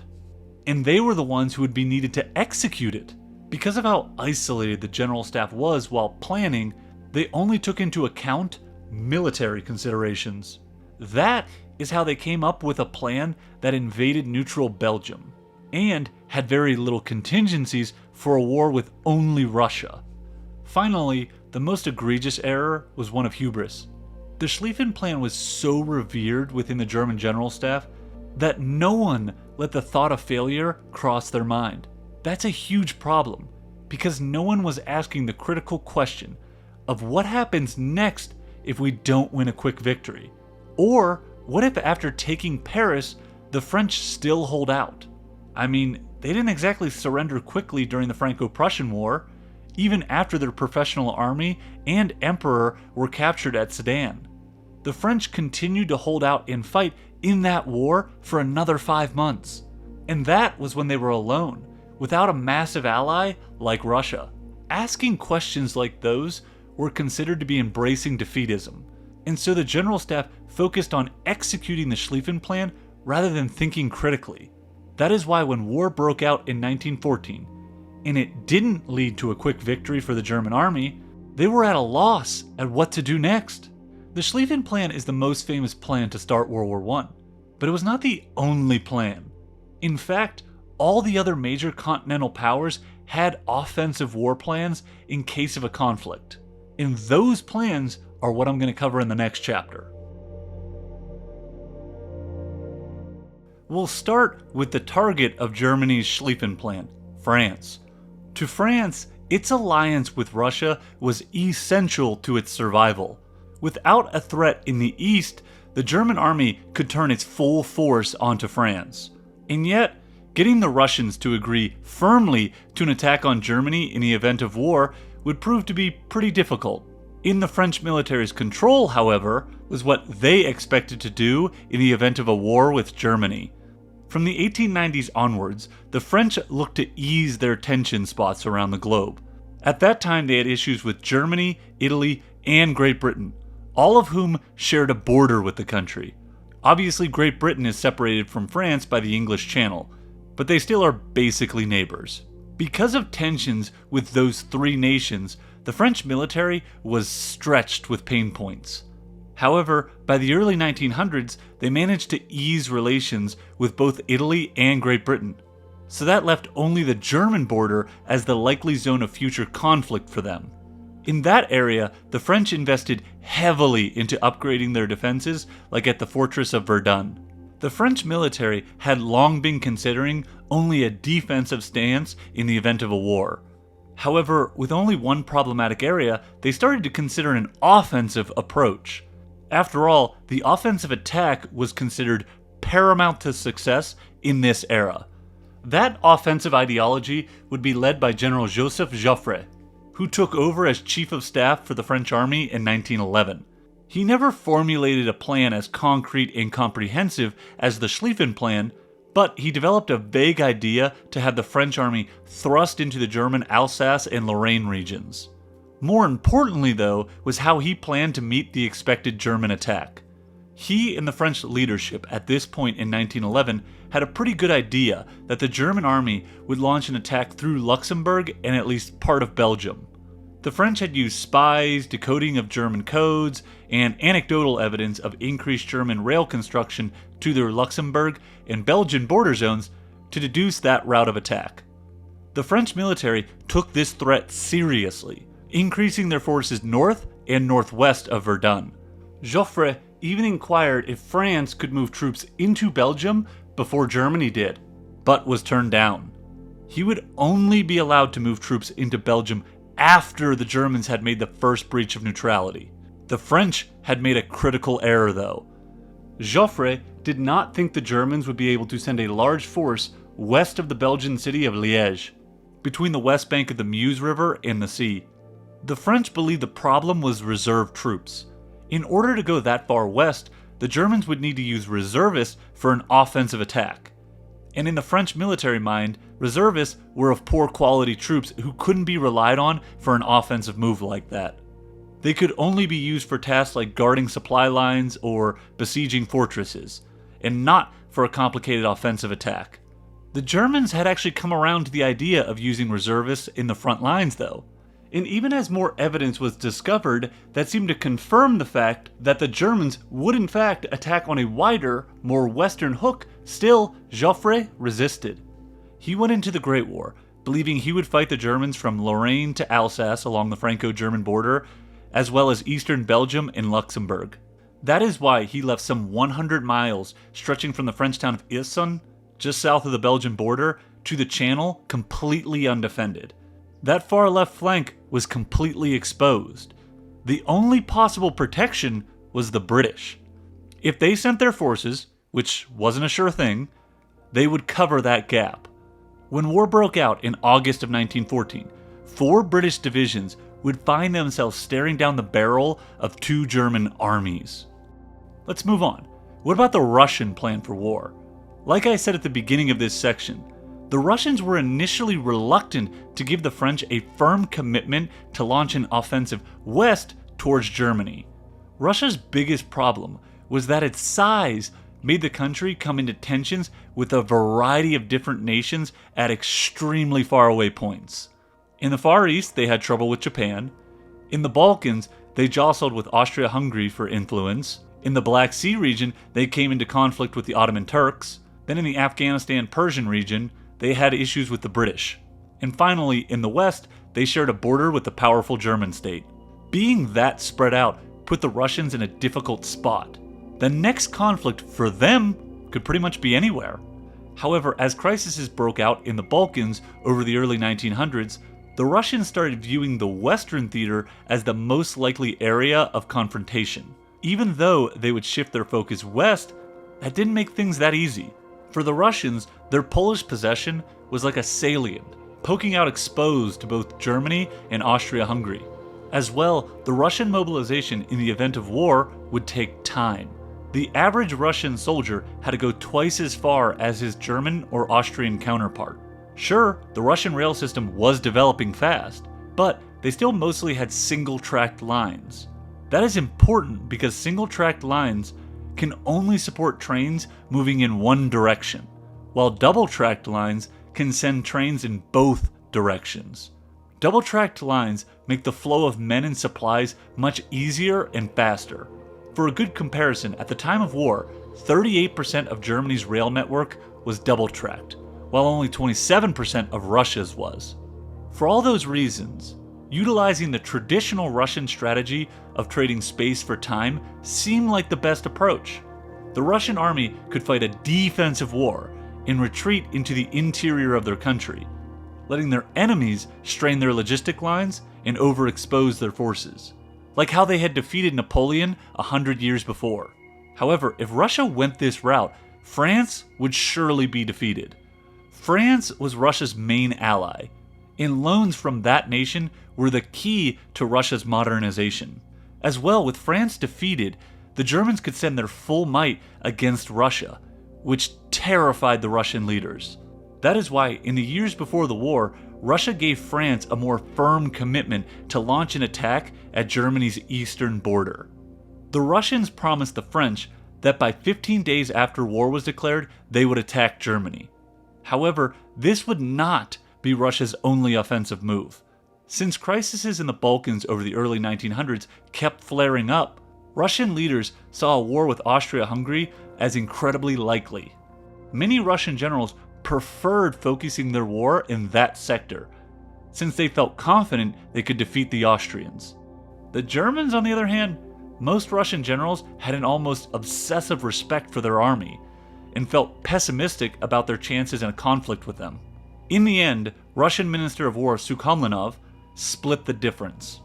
And they were the ones who would be needed to execute it. Because of how isolated the general staff was while planning, they only took into account military considerations. That is how they came up with a plan that invaded neutral Belgium, and had very little contingencies for a war with only Russia. Finally, the most egregious error was one of hubris. The Schlieffen Plan was so revered within the German general staff that no one let the thought of failure cross their mind. That's a huge problem, because no one was asking the critical question of what happens next if we don't win a quick victory. Or what if after taking Paris, the French still hold out? I mean, they didn't exactly surrender quickly during the Franco-Prussian War, even after their professional army and emperor were captured at Sedan. The French continued to hold out and fight in that war for another 5 months. And that was when they were alone, without a massive ally like Russia. Asking questions like those were considered to be embracing defeatism, and so the general staff focused on executing the Schlieffen Plan rather than thinking critically. That is why when war broke out in 1914, and it didn't lead to a quick victory for the German army, they were at a loss at what to do next. The Schlieffen Plan is the most famous plan to start World War I, but it was not the only plan. In fact, all the other major continental powers had offensive war plans in case of a conflict. And those plans are what I'm going to cover in the next chapter. We'll start with the target of Germany's Schlieffen Plan, France. To France, its alliance with Russia was essential to its survival. Without a threat in the east, the German army could turn its full force onto France. And yet, getting the Russians to agree firmly to an attack on Germany in the event of war would prove to be pretty difficult. In the French military's control, however, was what they expected to do in the event of a war with Germany. From the 1890s onwards, the French looked to ease their tension spots around the globe. At that time, they had issues with Germany, Italy, and Great Britain, all of whom shared a border with the country. Obviously, Great Britain is separated from France by the English Channel, but they still are basically neighbors. Because of tensions with those three nations, the French military was stretched with pain points. However, by the early 1900s, they managed to ease relations with both Italy and Great Britain. So that left only the German border as the likely zone of future conflict for them. In that area, the French invested heavily into upgrading their defenses, like at the fortress of Verdun. The French military had long been considering only a defensive stance in the event of a war. However, with only one problematic area, they started to consider an offensive approach. After all, the offensive attack was considered paramount to success in this era. That offensive ideology would be led by General Joseph Joffre, who took over as Chief of Staff for the French Army in 1911. He never formulated a plan as concrete and comprehensive as the Schlieffen Plan, but he developed a vague idea to have the French army thrust into the German Alsace and Lorraine regions. More importantly, though, was how he planned to meet the expected German attack. He and the French leadership at this point in 1911 had a pretty good idea that the German army would launch an attack through Luxembourg and at least part of Belgium. The French had used spies, decoding of German codes, and anecdotal evidence of increased German rail construction to their Luxembourg and Belgian border zones to deduce that route of attack. The French military took this threat seriously, increasing their forces north and northwest of Verdun. Joffre even inquired if France could move troops into Belgium before Germany did, but was turned down. He would only be allowed to move troops into Belgium after the Germans had made the first breach of neutrality. The French had made a critical error, though. Joffre did not think the Germans would be able to send a large force west of the Belgian city of Liège, between the west bank of the Meuse River and the sea. The French believed the problem was reserve troops. In order to go that far west, the Germans would need to use reservists for an offensive attack. And in the French military mind, reservists were of poor quality troops who couldn't be relied on for an offensive move like that. They could only be used for tasks like guarding supply lines or besieging fortresses, and not for a complicated offensive attack. The Germans had actually come around to the idea of using reservists in the front lines, though. And even as more evidence was discovered that seemed to confirm the fact that the Germans would in fact attack on a wider, more western hook, still, Joffre resisted. He went into the Great War, believing he would fight the Germans from Lorraine to Alsace along the Franco-German border, as well as eastern Belgium and Luxembourg. That is why he left some 100 miles stretching from the French town of Isson, just south of the Belgian border, to the Channel completely undefended. That far left flank was completely exposed. The only possible protection was the British. If they sent their forces, which wasn't a sure thing, they would cover that gap. When war broke out in August of 1914, 4 British divisions would find themselves staring down the barrel of 2 German armies. Let's move on. What about the Russian plan for war? Like I said at the beginning of this section, the Russians were initially reluctant to give the French a firm commitment to launch an offensive west towards Germany. Russia's biggest problem was that its size made the country come into tensions with a variety of different nations at extremely faraway points. In the Far East, they had trouble with Japan. In the Balkans, they jostled with Austria-Hungary for influence. In the Black Sea region, they came into conflict with the Ottoman Turks. Then in the Afghanistan-Persian region, they had issues with the British. And finally, in the West, they shared a border with the powerful German state. Being that spread out put the Russians in a difficult spot. The next conflict for them could pretty much be anywhere. However, as crises broke out in the Balkans over the early 1900s, the Russians started viewing the Western theater as the most likely area of confrontation. Even though they would shift their focus west, that didn't make things that easy. For the Russians, their Polish possession was like a salient, poking out exposed to both Germany and Austria-Hungary. As well, the Russian mobilization in the event of war would take time. The average Russian soldier had to go twice as far as his German or Austrian counterpart. Sure, the Russian rail system was developing fast, but they still mostly had single-tracked lines. That is important because single-tracked lines can only support trains moving in one direction, while double-tracked lines can send trains in both directions. Double-tracked lines make the flow of men and supplies much easier and faster. For a good comparison, at the time of war, 38% of Germany's rail network was double-tracked, while only 27% of Russia's was. For all those reasons, utilizing the traditional Russian strategy of trading space for time seemed like the best approach. The Russian army could fight a defensive war and retreat into the interior of their country, letting their enemies strain their logistic lines and overexpose their forces, like how they had defeated Napoleon 100 years before. However, if Russia went this route, France would surely be defeated. France was Russia's main ally, and loans from that nation were the key to Russia's modernization. As well, with France defeated, the Germans could send their full might against Russia, which terrified the Russian leaders. That is why, in the years before the war, Russia gave France a more firm commitment to launch an attack at Germany's eastern border. The Russians promised the French that by 15 days after war was declared, they would attack Germany. However, this would not be Russia's only offensive move. Since crises in the Balkans over the early 1900s kept flaring up, Russian leaders saw a war with Austria-Hungary as incredibly likely. Many Russian generals preferred focusing their war in that sector, since they felt confident they could defeat the Austrians. The Germans, on the other hand, most Russian generals had an almost obsessive respect for their army, and felt pessimistic about their chances in a conflict with them. In the end, Russian Minister of War Sukhomlinov split the difference.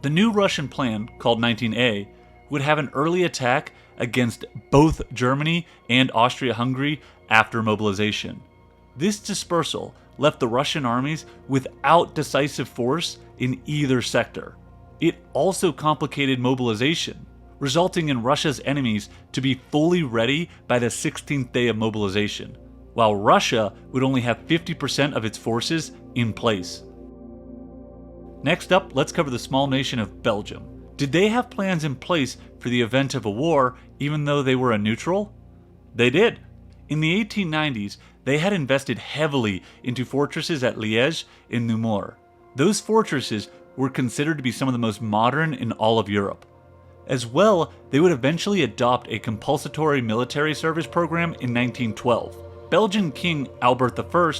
The new Russian plan, called 19A, would have an early attack against both Germany and Austria-Hungary after mobilization. This dispersal left the Russian armies without decisive force in either sector. It also complicated mobilization, resulting in Russia's enemies to be fully ready by the 16th day of mobilization, while Russia would only have 50% of its forces in place. Next up, let's cover the small nation of Belgium. Did they have plans in place for the event of a war, even though they were a neutral? They did. In the 1890s, they had invested heavily into fortresses at Liège and Namur. Those fortresses were considered to be some of the most modern in all of Europe. As well, they would eventually adopt a compulsory military service program in 1912. Belgian King Albert I,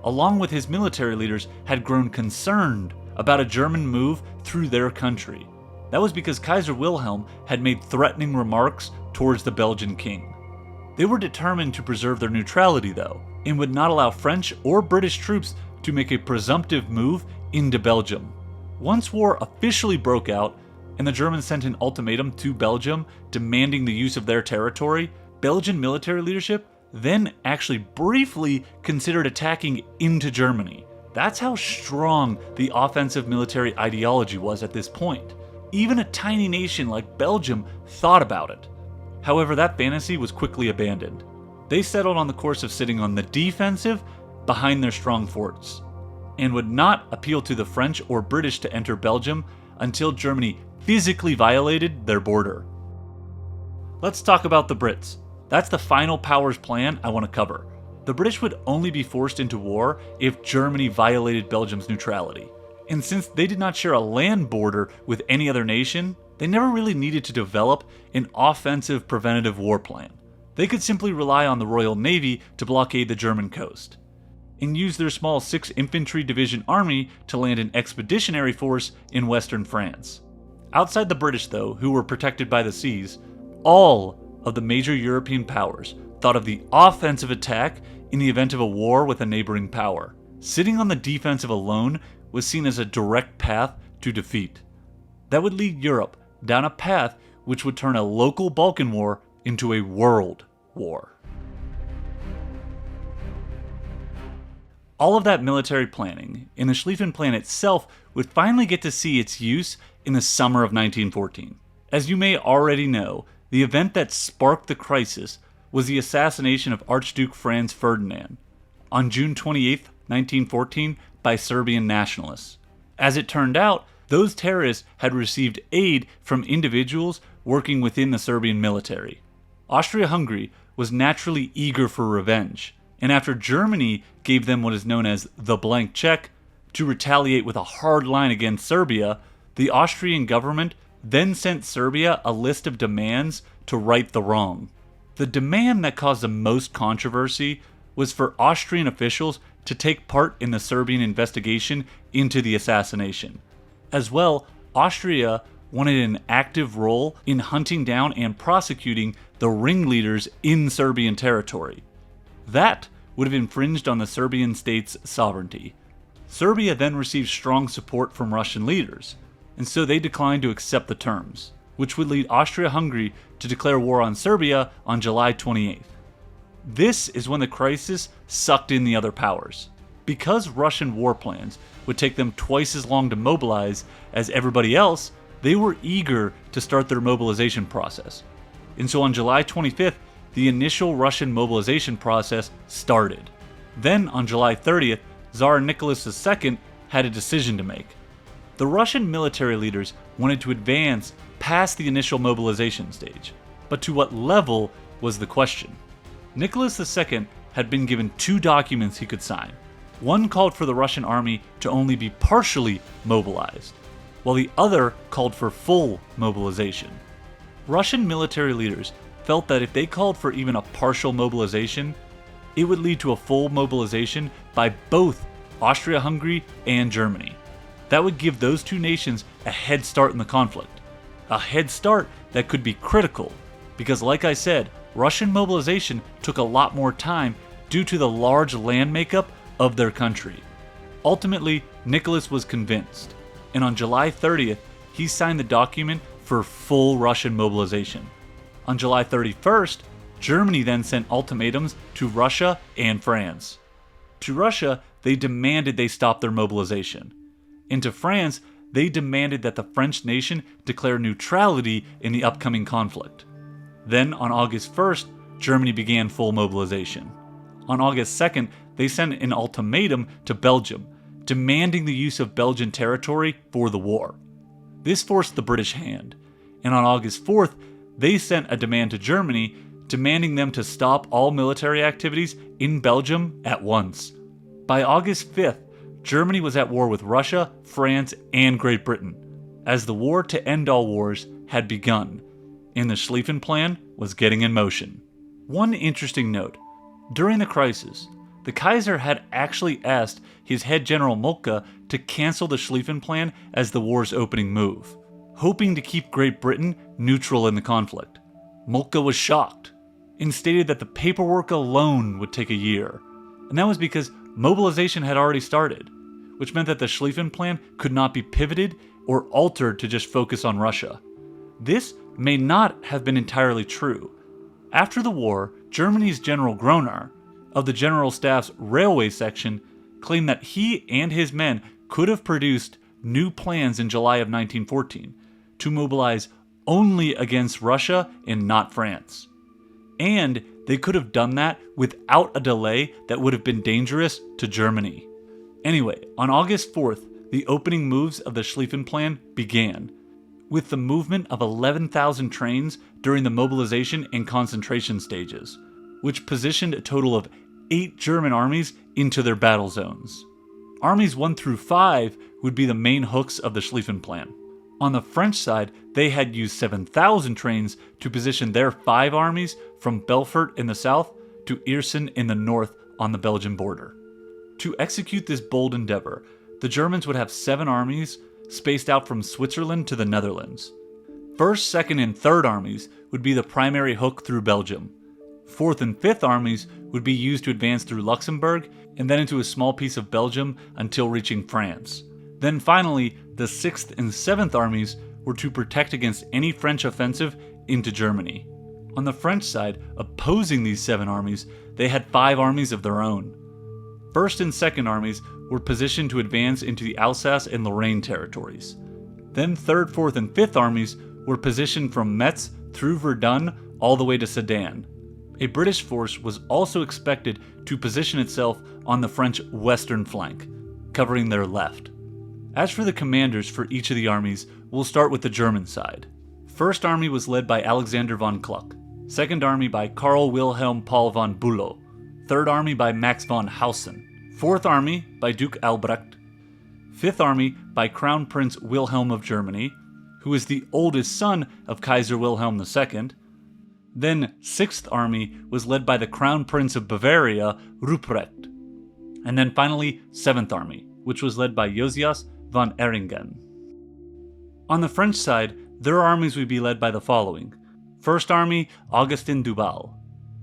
along with his military leaders, had grown concerned about a German move through their country. That was because Kaiser Wilhelm had made threatening remarks towards the Belgian king. They were determined to preserve their neutrality, though, and would not allow French or British troops to make a presumptive move into Belgium. Once war officially broke out, and the Germans sent an ultimatum to Belgium demanding the use of their territory, Belgian military leadership then actually briefly considered attacking into Germany. That's how strong the offensive military ideology was at this point. Even a tiny nation like Belgium thought about it. However, that fantasy was quickly abandoned. They settled on the course of sitting on the defensive behind their strong forts, and would not appeal to the French or British to enter Belgium until Germany physically violated their border. Let's talk about the Brits. That's the final powers plan I want to cover. The British would only be forced into war if Germany violated Belgium's neutrality. And since they did not share a land border with any other nation, they never really needed to develop an offensive preventative war plan. They could simply rely on the Royal Navy to blockade the German coast, and use their small 6th Infantry Division army to land an expeditionary force in western France. Outside the British, though, who were protected by the seas, all of the major European powers thought of the offensive attack in the event of a war with a neighboring power. Sitting on the defensive alone was seen as a direct path to defeat. That would lead Europe down a path which would turn a local Balkan war into a world war. All of that military planning, and the Schlieffen Plan itself, would finally get to see its use in the summer of 1914. As you may already know, the event that sparked the crisis was the assassination of Archduke Franz Ferdinand on June 28, 1914, by Serbian nationalists. As it turned out, those terrorists had received aid from individuals working within the Serbian military. Austria-Hungary was naturally eager for revenge, and after Germany gave them what is known as the blank check to retaliate with a hard line against Serbia, the Austrian government then sent Serbia a list of demands to right the wrong. The demand that caused the most controversy was for Austrian officials to take part in the Serbian investigation into the assassination. As well, Austria wanted an active role in hunting down and prosecuting the ringleaders in Serbian territory. That would have infringed on the Serbian state's sovereignty. Serbia then received strong support from Russian leaders, and so they declined to accept the terms, which would lead Austria-Hungary to declare war on Serbia on July 28th. This is when the crisis sucked in the other powers. Because Russian war plans would take them twice as long to mobilize as everybody else, they were eager to start their mobilization process. And so on July 25th, the initial Russian mobilization process started. Then on July 30th, Tsar Nicholas II had a decision to make. The Russian military leaders wanted to advance past the initial mobilization stage, but to what level was the question. Nicholas II had been given 2 documents he could sign. One called for the Russian army to only be partially mobilized, while the other called for full mobilization. Russian military leaders felt that if they called for even a partial mobilization, it would lead to a full mobilization by both Austria-Hungary and Germany. That would give those 2 nations a head start in the conflict. A head start that could be critical, because like I said, Russian mobilization took a lot more time due to the large land makeup of their country. Ultimately, Nicholas was convinced, and on July 30th, he signed the document for full Russian mobilization. On July 31st, Germany then sent ultimatums to Russia and France. To Russia, they demanded they stop their mobilization. And to France, they demanded that the French nation declare neutrality in the upcoming conflict. Then, on August 1st, Germany began full mobilization. On August 2nd, they sent an ultimatum to Belgium, demanding the use of Belgian territory for the war. This forced the British hand, and on August 4th, they sent a demand to Germany, demanding them to stop all military activities in Belgium at once. By August 5th, Germany was at war with Russia, France, and Great Britain, as the war to end all wars had begun, and the Schlieffen Plan was getting in motion. One interesting note: during the crisis, the Kaiser had actually asked his head general Moltke to cancel the Schlieffen Plan as the war's opening move, hoping to keep Great Britain neutral in the conflict. Moltke was shocked and stated that the paperwork alone would take a year, and that was because mobilization had already started, which meant that the Schlieffen Plan could not be pivoted or altered to just focus on Russia. This may not have been entirely true. After the war, Germany's General Groener, of the General Staff's railway section, claimed that he and his men could have produced new plans in July of 1914 to mobilize only against Russia and not France. And they could have done that without a delay that would have been dangerous to Germany. Anyway, on August 4th, the opening moves of the Schlieffen Plan began, with the movement of 11,000 trains during the mobilization and concentration stages, which positioned a total of 8 German armies into their battle zones. Armies 1 through 5 would be the main hooks of the Schlieffen Plan. On the French side, they had used 7,000 trains to position their 5 armies from Belfort in the south to Eersen in the north on the Belgian border. To execute this bold endeavor, the Germans would have 7 armies spaced out from Switzerland to the Netherlands. 1st, 2nd, and 3rd armies would be the primary hook through Belgium. 4th and 5th armies would be used to advance through Luxembourg and then into a small piece of Belgium until reaching France. Then finally, the 6th and 7th armies were to protect against any French offensive into Germany. On the French side, opposing these 7 armies, they had 5 armies of their own. 1st and 2nd armies were positioned to advance into the Alsace and Lorraine territories. Then 3rd, 4th, and 5th armies were positioned from Metz through Verdun all the way to Sedan. A British force was also expected to position itself on the French western flank, covering their left. As for the commanders for each of the armies, we'll start with the German side. 1st Army was led by Alexander von Kluck, 2nd Army by Karl Wilhelm Paul von Bülow, 3rd Army by Max von Hausen, 4th Army by Duke Albrecht, 5th Army by Crown Prince Wilhelm of Germany, who is the oldest son of Kaiser Wilhelm II. Then 6th Army was led by the Crown Prince of Bavaria, Ruprecht. And then finally 7th Army, which was led by Josias von Erringen. On the French side, their armies would be led by the following: 1st Army, Augustin Duval;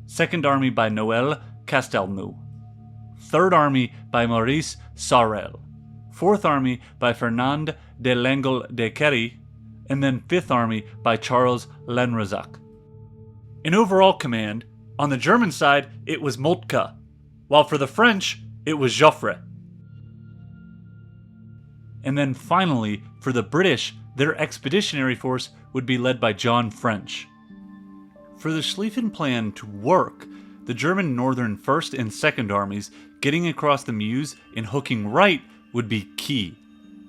2nd Army by Noël Castelnau; 3rd Army by Maurice Sorel; 4th Army by Fernand de Langle de Kerry; and then 5th Army by Charles Lanrezac. In overall command, on the German side, it was Moltke, while for the French, it was Joffre. And then finally, for the British, their expeditionary force would be led by John French. For the Schlieffen Plan to work, the German Northern 1st and 2nd Armies getting across the Meuse and hooking right would be key.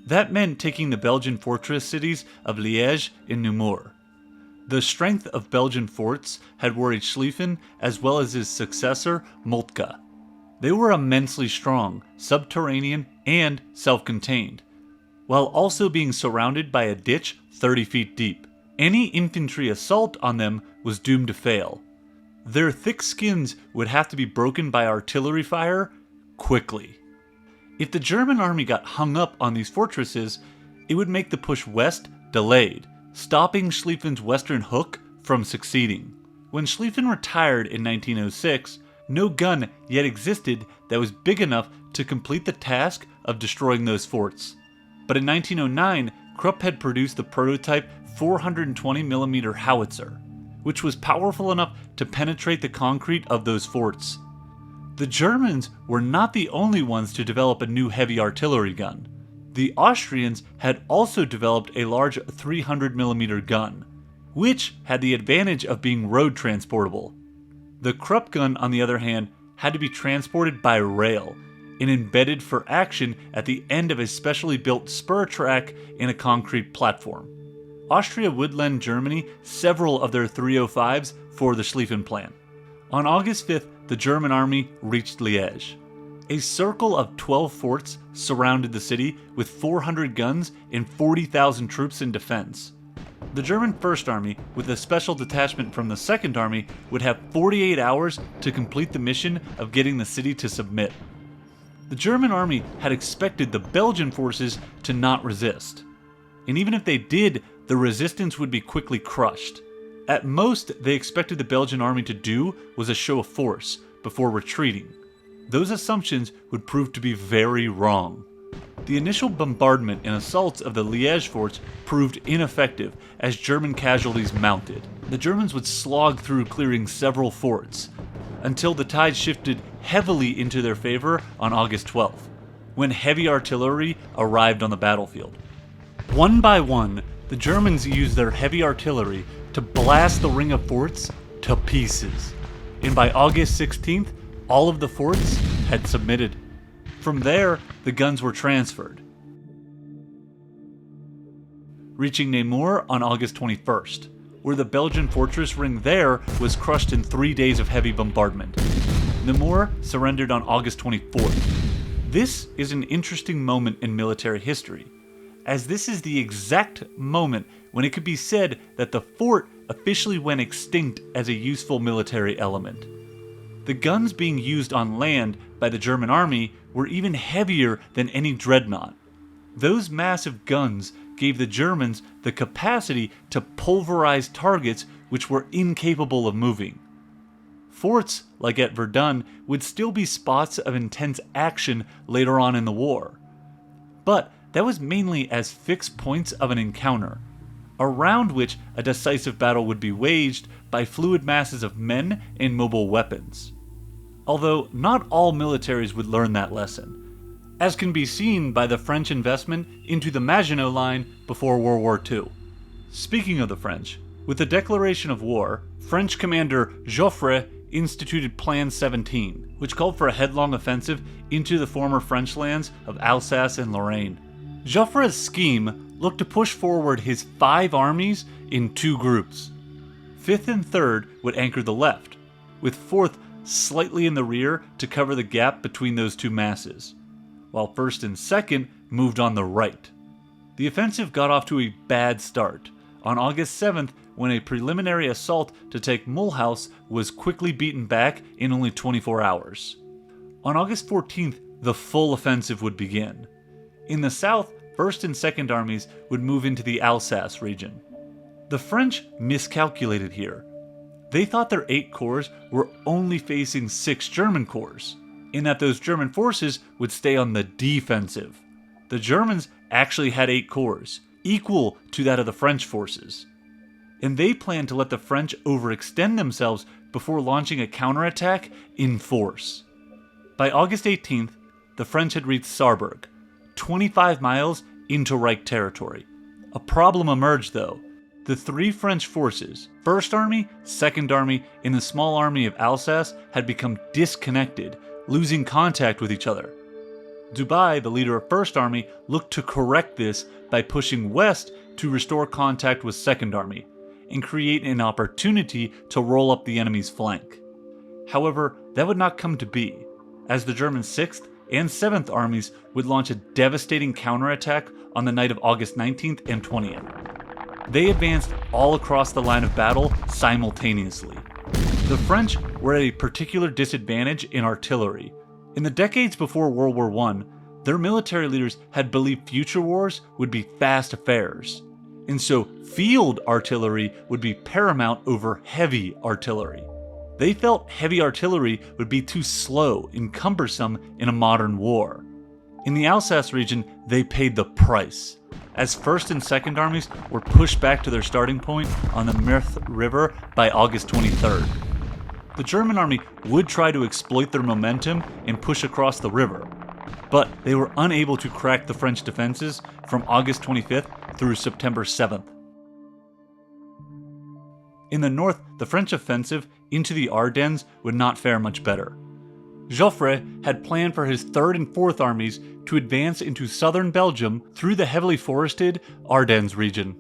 That meant taking the Belgian fortress cities of Liège and Namur. The strength of Belgian forts had worried Schlieffen as well as his successor, Moltke. They were immensely strong, subterranean, and self-contained, while also being surrounded by a ditch 30 feet deep. Any infantry assault on them was doomed to fail. Their thick skins would have to be broken by artillery fire quickly. If the German army got hung up on these fortresses, it would make the push west delayed, stopping Schlieffen's western hook from succeeding. When Schlieffen retired in 1906, no gun yet existed that was big enough to complete the task of destroying those forts. But in 1909, Krupp had produced the prototype 420mm howitzer, which was powerful enough to penetrate the concrete of those forts. The Germans were not the only ones to develop a new heavy artillery gun. The Austrians had also developed a large 300mm gun, which had the advantage of being road transportable. The Krupp gun, on the other hand, had to be transported by rail and embedded for action at the end of a specially built spur track in a concrete platform. Austria would lend Germany several of their 305s for the Schlieffen Plan. On August 5th, the German army reached Liège. A circle of 12 forts surrounded the city with 400 guns and 40,000 troops in defense. The German First Army, with a special detachment from the Second Army, would have 48 hours to complete the mission of getting the city to submit. The German army had expected the Belgian forces to not resist. And even if they did, the resistance would be quickly crushed. At most, they expected the Belgian army to do was a show of force before retreating. Those assumptions would prove to be very wrong. The initial bombardment and assaults of the Liège forts proved ineffective as German casualties mounted. The Germans would slog through clearing several forts, until the tide shifted heavily into their favor on August 12th, when heavy artillery arrived on the battlefield. One by one, the Germans used their heavy artillery to blast the ring of forts to pieces, and by August 16th, all of the forts had submitted. From there, the guns were transferred, reaching Namur on August 21st, where the Belgian fortress ring there was crushed in 3 days of heavy bombardment. Namur surrendered on August 24th. This is an interesting moment in military history, as this is the exact moment when it could be said that the fort officially went extinct as a useful military element. The guns being used on land by the German army were even heavier than any dreadnought. Those massive guns gave the Germans the capacity to pulverize targets which were incapable of moving. Forts, like at Verdun, would still be spots of intense action later on in the war. But that was mainly as fixed points of an encounter, around which a decisive battle would be waged by fluid masses of men and mobile weapons. Although not all militaries would learn that lesson, as can be seen by the French investment into the Maginot Line before World War II. Speaking of the French, with the declaration of war, French commander Joffre instituted Plan 17, which called for a headlong offensive into the former French lands of Alsace and Lorraine. Joffre's scheme looked to push forward his 5 armies in 2 groups. 5th and 3rd would anchor the left, with 4th slightly in the rear to cover the gap between those 2 masses, while 1st and 2nd moved on the right. The offensive got off to a bad start on August 7th when a preliminary assault to take Mulhouse was quickly beaten back in only 24 hours. On August 14th, the full offensive would begin. In the south, 1st and 2nd armies would move into the Alsace region. The French miscalculated here. They thought their 8 corps were only facing 6 German corps, in that those German forces would stay on the defensive. The Germans actually had 8 corps, equal to that of the French forces, and they planned to let the French overextend themselves before launching a counterattack in force. By August 18th, the French had reached Saarburg, 25 miles into Reich territory. A problem emerged though. The 3 French forces, 1st Army, 2nd Army, and the small army of Alsace had become disconnected, losing contact with each other. Dubai, the leader of 1st Army, looked to correct this by pushing west to restore contact with 2nd Army and create an opportunity to roll up the enemy's flank. However, that would not come to be, as the German 6th and 7th Armies would launch a devastating counterattack on the night of August 19th and 20th. They advanced all across the line of battle simultaneously. The French were at a particular disadvantage in artillery. In the decades before World War I, their military leaders had believed future wars would be fast affairs, and so field artillery would be paramount over heavy artillery. They felt heavy artillery would be too slow and cumbersome in a modern war. In the Alsace region, they paid the price, as 1st and 2nd armies were pushed back to their starting point on the Meurthe River by August 23rd. The German army would try to exploit their momentum and push across the river, but they were unable to crack the French defenses from August 25th through September 7th. In the north, the French offensive into the Ardennes would not fare much better. Joffre had planned for his 3rd and 4th armies to advance into southern Belgium through the heavily forested Ardennes region.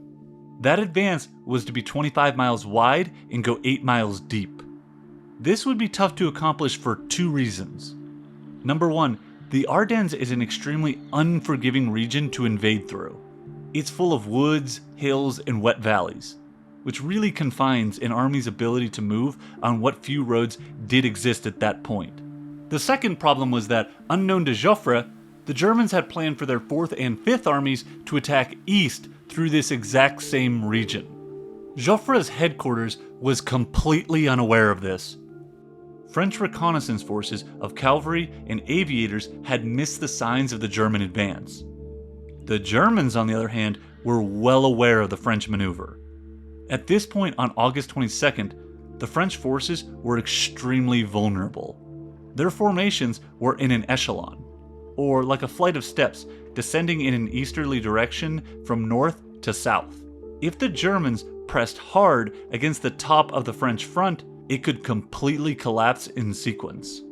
That advance was to be 25 miles wide and go 8 miles deep. This would be tough to accomplish for 2 reasons. Number 1, the Ardennes is an extremely unforgiving region to invade through. It's full of woods, hills, and wet valleys, which really confines an army's ability to move on what few roads did exist at that point. The second problem was that, unknown to Joffre, the Germans had planned for their 4th and 5th armies to attack east through this exact same region. Joffre's headquarters was completely unaware of this. French reconnaissance forces of cavalry and aviators had missed the signs of the German advance. The Germans, on the other hand, were well aware of the French maneuver. At this point on August 22nd, the French forces were extremely vulnerable. Their formations were in an echelon, or like a flight of steps, descending in an easterly direction from north to south. If the Germans pressed hard against the top of the French front, it could completely collapse in sequence.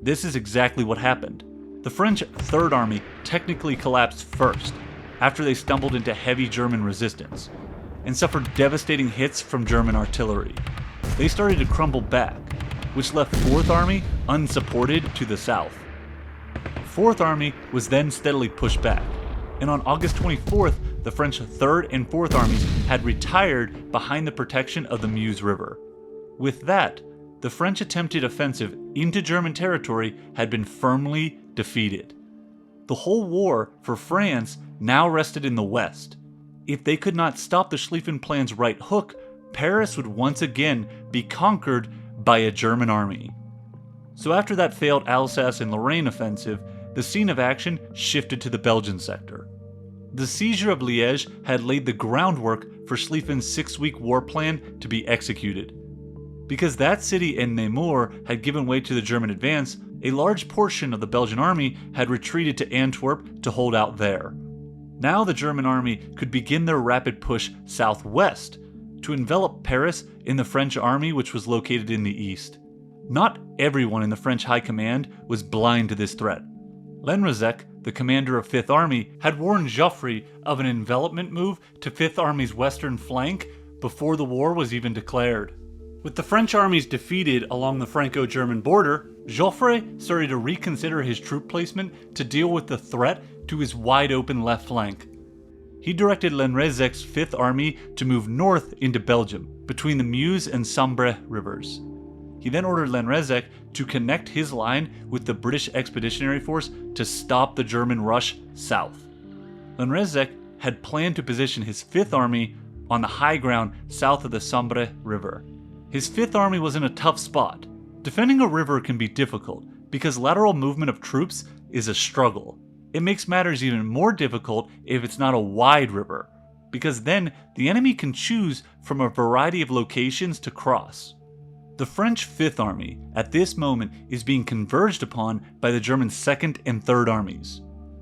This is exactly what happened. The French Third Army technically collapsed first, after they stumbled into heavy German resistance, and suffered devastating hits from German artillery. They started to crumble back, which left Fourth Army unsupported to the south. Fourth Army was then steadily pushed back, and on August 24th, the French 3rd and 4th Armies had retired behind the protection of the Meuse River. With that, the French attempted offensive into German territory had been firmly defeated. The whole war for France now rested in the west. If they could not stop the Schlieffen Plan's right hook, Paris would once again be conquered by a German army. So after that failed Alsace and Lorraine offensive, the scene of action shifted to the Belgian sector. The seizure of Liège had laid the groundwork for Schlieffen's 6-week war plan to be executed. Because that city and Namur had given way to the German advance, a large portion of the Belgian army had retreated to Antwerp to hold out there. Now the German army could begin their rapid push southwest to envelop Paris in the French army which was located in the east. Not everyone in the French high command was blind to this threat. Lenrezec, the commander of 5th Army, had warned Joffre of an envelopment move to 5th Army's western flank before the war was even declared. With the French armies defeated along the Franco-German border, Joffre started to reconsider his troop placement to deal with the threat to his wide-open left flank. He directed Lenrezec's 5th Army to move north into Belgium, between the Meuse and Sambre rivers. He then ordered Lenrezec to connect his line with the British Expeditionary Force to stop the German rush south. Lenrezec had planned to position his 5th Army on the high ground south of the Sambre River. His 5th Army was in a tough spot. Defending a river can be difficult because lateral movement of troops is a struggle. It makes matters even more difficult if it's not a wide river, because then the enemy can choose from a variety of locations to cross. The French 5th Army at this moment is being converged upon by the German 2nd and 3rd Armies,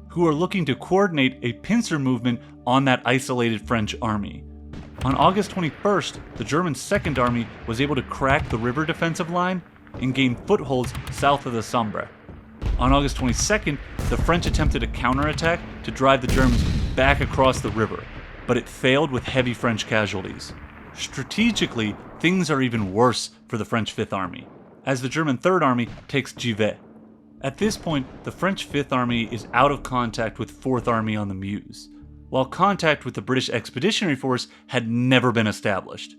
who are looking to coordinate a pincer movement on that isolated French army. On August 21st, the German 2nd Army was able to crack the river defensive line and gain footholds south of the Sambre. On August 22nd, the French attempted a counterattack to drive the Germans back across the river, but it failed with heavy French casualties. Strategically, things are even worse for the French 5th Army, as the German 3rd Army takes Givet. At this point, the French 5th Army is out of contact with 4th Army on the Meuse, while contact with the British Expeditionary Force had never been established.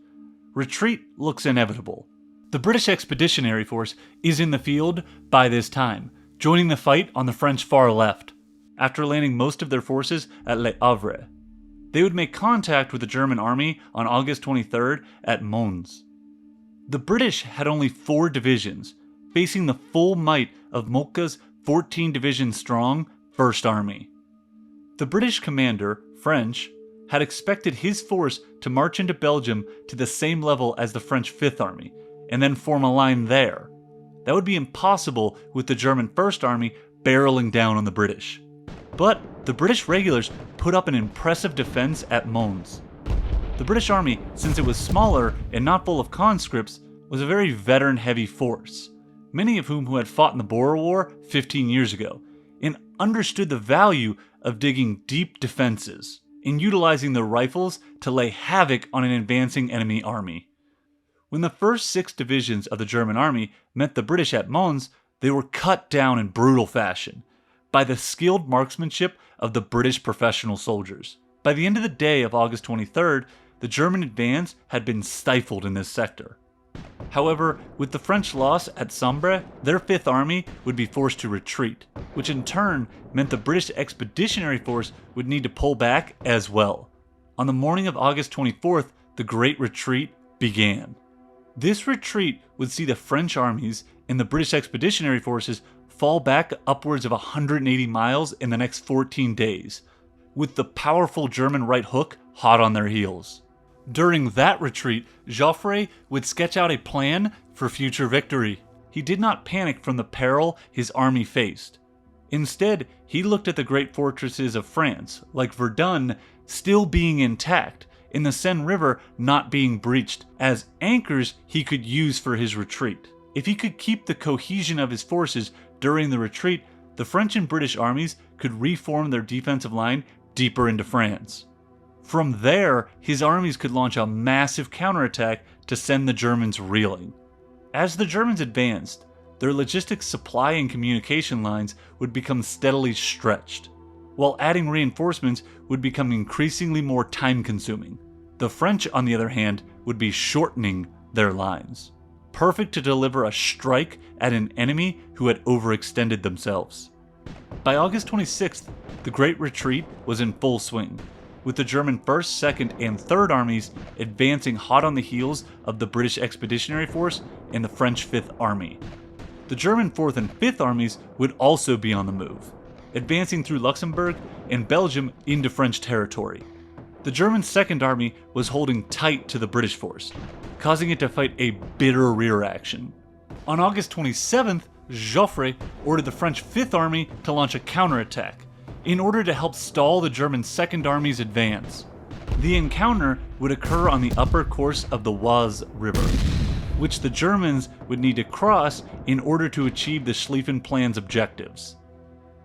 Retreat looks inevitable. The British Expeditionary Force is in the field by this time, joining the fight on the French far left, after landing most of their forces at Le Havre. They would make contact with the German army on August 23rd at Mons. The British had only 4 divisions, facing the full might of Moltke's 14 division strong 1st Army. The British commander, French, had expected his force to march into Belgium to the same level as the French 5th Army, and then form a line there. That would be impossible with the German 1st Army barreling down on the British. But the British regulars put up an impressive defense at Mons. The British army, since it was smaller and not full of conscripts, was a very veteran-heavy force, many of whom had fought in the Boer War 15 years ago, and understood the value of digging deep defenses and utilizing their rifles to lay havoc on an advancing enemy army. When the first 6 divisions of the German army met the British at Mons, they were cut down in brutal fashion by the skilled marksmanship of the British professional soldiers. By the end of the day of August 23rd, the German advance had been stifled in this sector. However, with the French loss at Sambre, their Fifth Army would be forced to retreat, which in turn meant the British Expeditionary Force would need to pull back as well. On the morning of August 24th, the Great Retreat began. This retreat would see the French armies and the British Expeditionary Forces fall back upwards of 180 miles in the next 14 days, with the powerful German right hook hot on their heels. During that retreat, Joffre would sketch out a plan for future victory. He did not panic from the peril his army faced. Instead, he looked at the great fortresses of France, like Verdun, still being intact, and the Seine River not being breached, as anchors he could use for his retreat. If he could keep the cohesion of his forces during the retreat, the French and British armies could reform their defensive line deeper into France. From there, his armies could launch a massive counterattack to send the Germans reeling. As the Germans advanced, their logistics supply and communication lines would become steadily stretched, while adding reinforcements would become increasingly more time-consuming. The French, on the other hand, would be shortening their lines, perfect to deliver a strike at an enemy who had overextended themselves. By August 26th, the Great Retreat was in full swing, with the German 1st, 2nd, and 3rd armies advancing hot on the heels of the British Expeditionary Force and the French 5th Army. The German 4th and 5th armies would also be on the move, advancing through Luxembourg and Belgium into French territory. The German 2nd Army was holding tight to the British force, causing it to fight a bitter rear action. On August 27th, Joffre ordered the French 5th Army to launch a counterattack, in order to help stall the German 2nd Army's advance. The encounter would occur on the upper course of the Oise River, which the Germans would need to cross in order to achieve the Schlieffen Plan's objectives.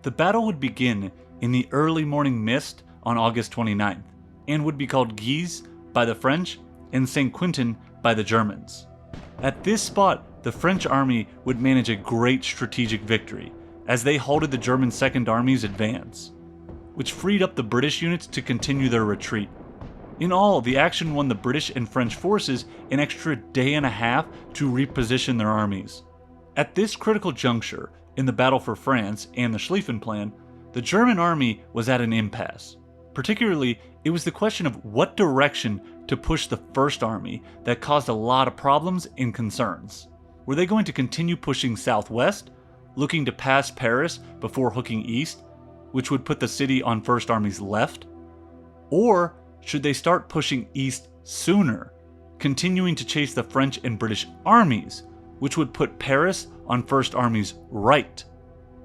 The battle would begin in the early morning mist on August 29th, and would be called Guise by the French and St. Quentin by the Germans. At this spot, the French army would manage a great strategic victory, as they halted the German 2nd Army's advance, which freed up the British units to continue their retreat. In all, the action won the British and French forces an extra day and a half to reposition their armies. At this critical juncture, in the battle for France and the Schlieffen Plan, the German army was at an impasse. Particularly, it was the question of what direction to push the First Army that caused a lot of problems and concerns. Were they going to continue pushing southwest, looking to pass Paris before hooking east, which would put the city on First Army's left? Or should they start pushing east sooner, continuing to chase the French and British armies, which would put Paris on First Army's right?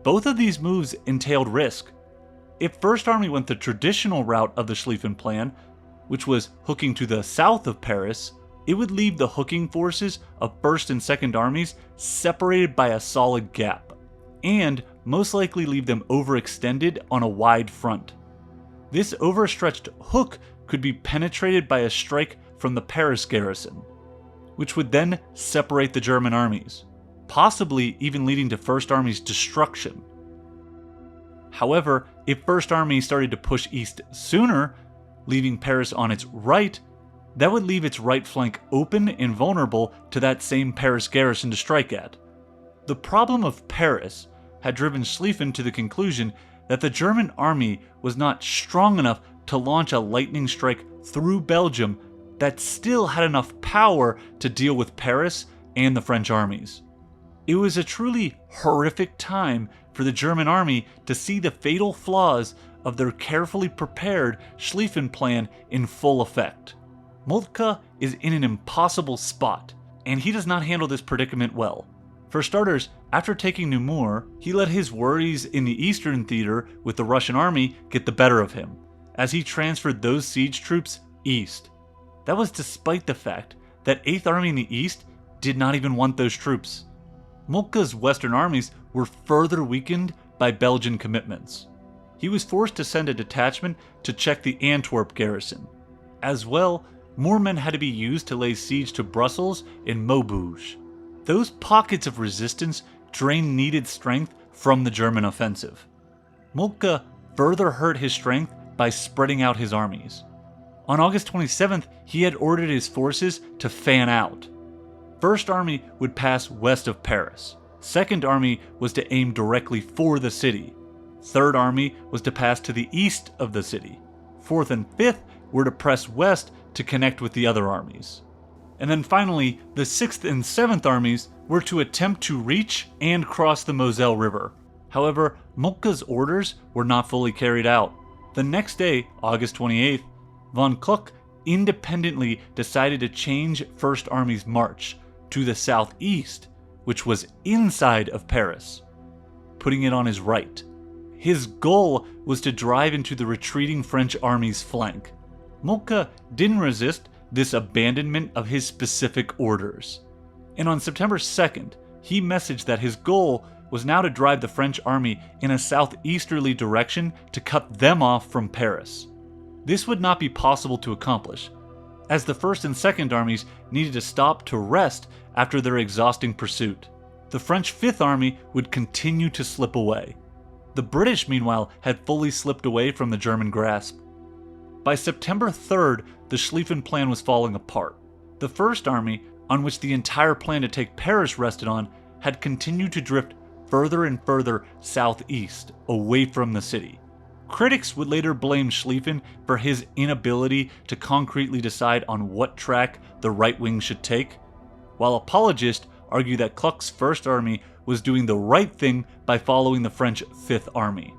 Both of these moves entailed risk. If First Army went the traditional route of the Schlieffen Plan, which was hooking to the south of Paris, it would leave the hooking forces of 1st and 2nd Armies separated by a solid gap, and most likely leave them overextended on a wide front. This overstretched hook could be penetrated by a strike from the Paris garrison, which would then separate the German armies, possibly even leading to First Army's destruction. However, if First Army started to push east sooner, leaving Paris on its right, that would leave its right flank open and vulnerable to that same Paris garrison to strike at. The problem of Paris had driven Schlieffen to the conclusion that the German army was not strong enough to launch a lightning strike through Belgium that still had enough power to deal with Paris and the French armies. It was a truly horrific time for the German army to see the fatal flaws of their carefully prepared Schlieffen Plan in full effect. Moltke is in an impossible spot, and he does not handle this predicament well. For starters, after taking Namur, he let his worries in the Eastern Theater with the Russian army get the better of him, as he transferred those siege troops east. That was despite the fact that 8th Army in the East did not even want those troops. Moltke's Western armies were further weakened by Belgian commitments. He was forced to send a detachment to check the Antwerp garrison. As well, more men had to be used to lay siege to Brussels and Maubeuge. Those pockets of resistance drain needed strength from the German offensive. Moltke further hurt his strength by spreading out his armies. On August 27th, he had ordered his forces to fan out. First Army would pass west of Paris. Second Army was to aim directly for the city. Third Army was to pass to the east of the city. Fourth and Fifth were to press west to connect with the other armies. And then finally, the 6th and 7th armies were to attempt to reach and cross the Moselle River. However, Moltke's orders were not fully carried out. The next day, August 28th, von Kluck independently decided to change First Army's march to the southeast, which was inside of Paris, putting it on his right. His goal was to drive into the retreating French army's flank. Moltke didn't resist this abandonment of his specific orders. And on September 2nd, he messaged that his goal was now to drive the French army in a southeasterly direction to cut them off from Paris. This would not be possible to accomplish, as the 1st and 2nd armies needed to stop to rest after their exhausting pursuit. The French 5th Army would continue to slip away. The British, meanwhile, had fully slipped away from the German grasp. By September 3rd, the Schlieffen Plan was falling apart. The First Army, on which the entire plan to take Paris rested on, had continued to drift further and further southeast, away from the city. Critics would later blame Schlieffen for his inability to concretely decide on what track the right wing should take, while apologists argue that Kluck's First Army was doing the right thing by following the French Fifth Army.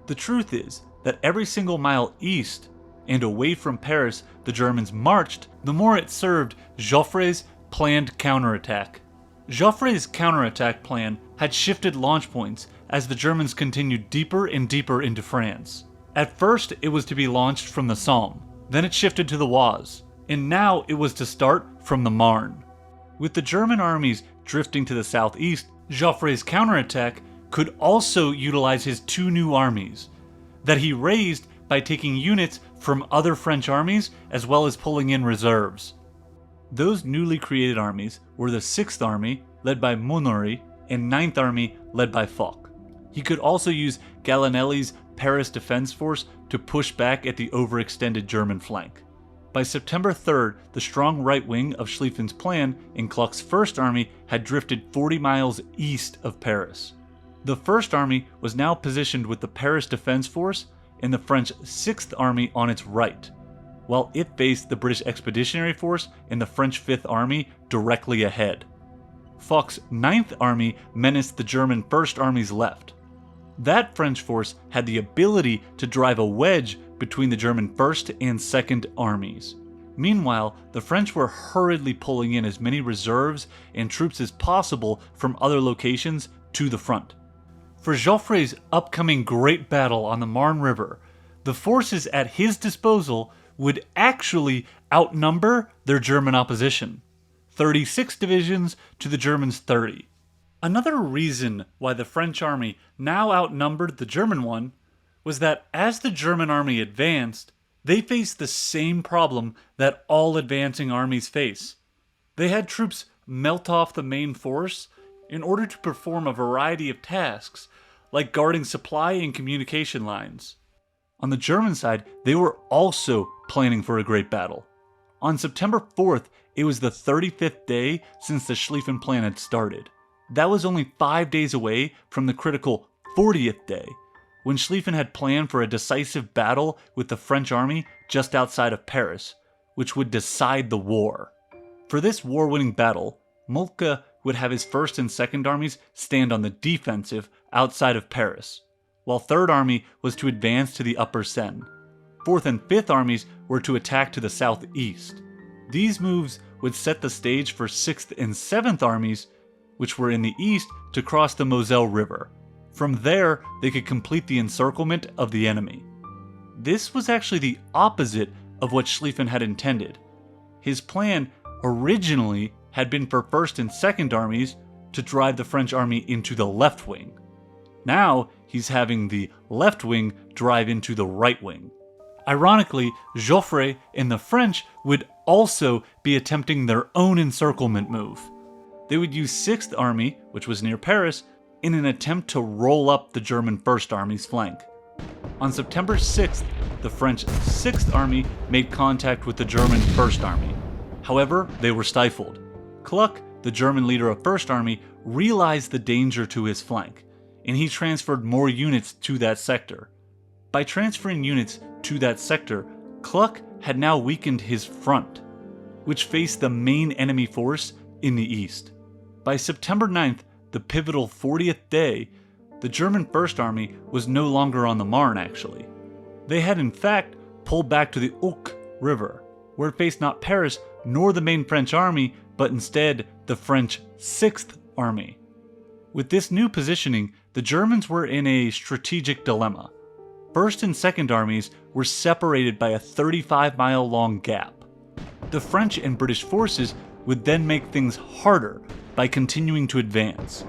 The truth is that every single mile east and away from Paris the Germans marched, the more it served Joffre's planned counterattack. Joffre's counterattack plan had shifted launch points as the Germans continued deeper and deeper into France. At first, it was to be launched from the Somme, then it shifted to the Oise, and now it was to start from the Marne. With the German armies drifting to the southeast, Joffre's counterattack could also utilize his two new armies, that he raised by taking units from other French armies as well as pulling in reserves. Those newly created armies were the 6th Army, led by Montgomery, and 9th Army, led by Foch. He could also use Gallinelli's Paris Defense Force to push back at the overextended German flank. By September 3rd, the strong right wing of Schlieffen's plan in Kluck's First Army had drifted 40 miles east of Paris. The First Army was now positioned with the Paris Defense Force and the French 6th Army on its right, while it faced the British Expeditionary Force and the French 5th Army directly ahead. Foch's 9th Army menaced the German First Army's left. That French force had the ability to drive a wedge between the German 1st and 2nd Armies. Meanwhile, the French were hurriedly pulling in as many reserves and troops as possible from other locations to the front. For Joffre's upcoming great battle on the Marne River, the forces at his disposal would actually outnumber their German opposition, 36 divisions to the Germans' 30. Another reason why the French army now outnumbered the German one was that as the German army advanced, they faced the same problem that all advancing armies face. They had troops melt off the main force in order to perform a variety of tasks, like guarding supply and communication lines. On the German side, they were also planning for a great battle. On September 4th, it was the 35th day since the Schlieffen Plan had started. That was only 5 days away from the critical 40th day, when Schlieffen had planned for a decisive battle with the French army just outside of Paris, which would decide the war. For this war-winning battle, Moltke would have his 1st and 2nd armies stand on the defensive outside of Paris, while 3rd Army was to advance to the upper Seine. 4th and 5th armies were to attack to the southeast. These moves would set the stage for 6th and 7th armies, which were in the east, to cross the Moselle River. From there, they could complete the encirclement of the enemy. This was actually the opposite of what Schlieffen had intended. His plan originally had been for 1st and 2nd armies to drive the French army into the left wing. Now, he's having the left wing drive into the right wing. Ironically, Joffre and the French would also be attempting their own encirclement move. they would use 6th Army, which was near Paris, in an attempt to roll up the German 1st Army's flank. On September 6th, the French 6th Army made contact with the German 1st Army. However, they were stifled. Kluck, the German leader of 1st Army, realized the danger to his flank, and he transferred more units to that sector. By transferring units to that sector, Kluck had now weakened his front, which faced the main enemy force in the east. By September 9th, the pivotal 40th day, the German 1st Army was no longer on the Marne actually. They had in fact pulled back to the Ourcq River, where it faced not Paris nor the main French army, but instead the French 6th Army. With this new positioning, the Germans were in a strategic dilemma. 1st and 2nd Armies were separated by a 35-mile long gap. The French and British forces would then make things harder by continuing to advance.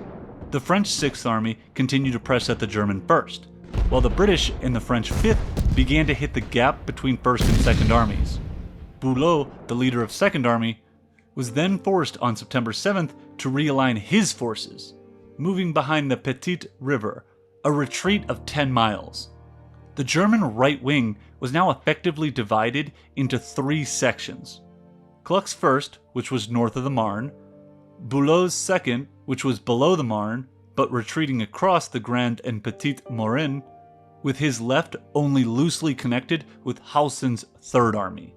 The French 6th Army continued to press at the German 1st, while the British and the French 5th began to hit the gap between 1st and 2nd Armies. Bülow, the leader of 2nd Army, was then forced on September 7th to realign his forces, moving behind the Petite River, a retreat of 10 miles. The German right wing was now effectively divided into 3 sections. Kluck's 1st, which was north of the Marne, Bülow's 2nd, which was below the Marne, but retreating across the Grande and Petite Moraine, with his left only loosely connected with Hausen's 3rd Army.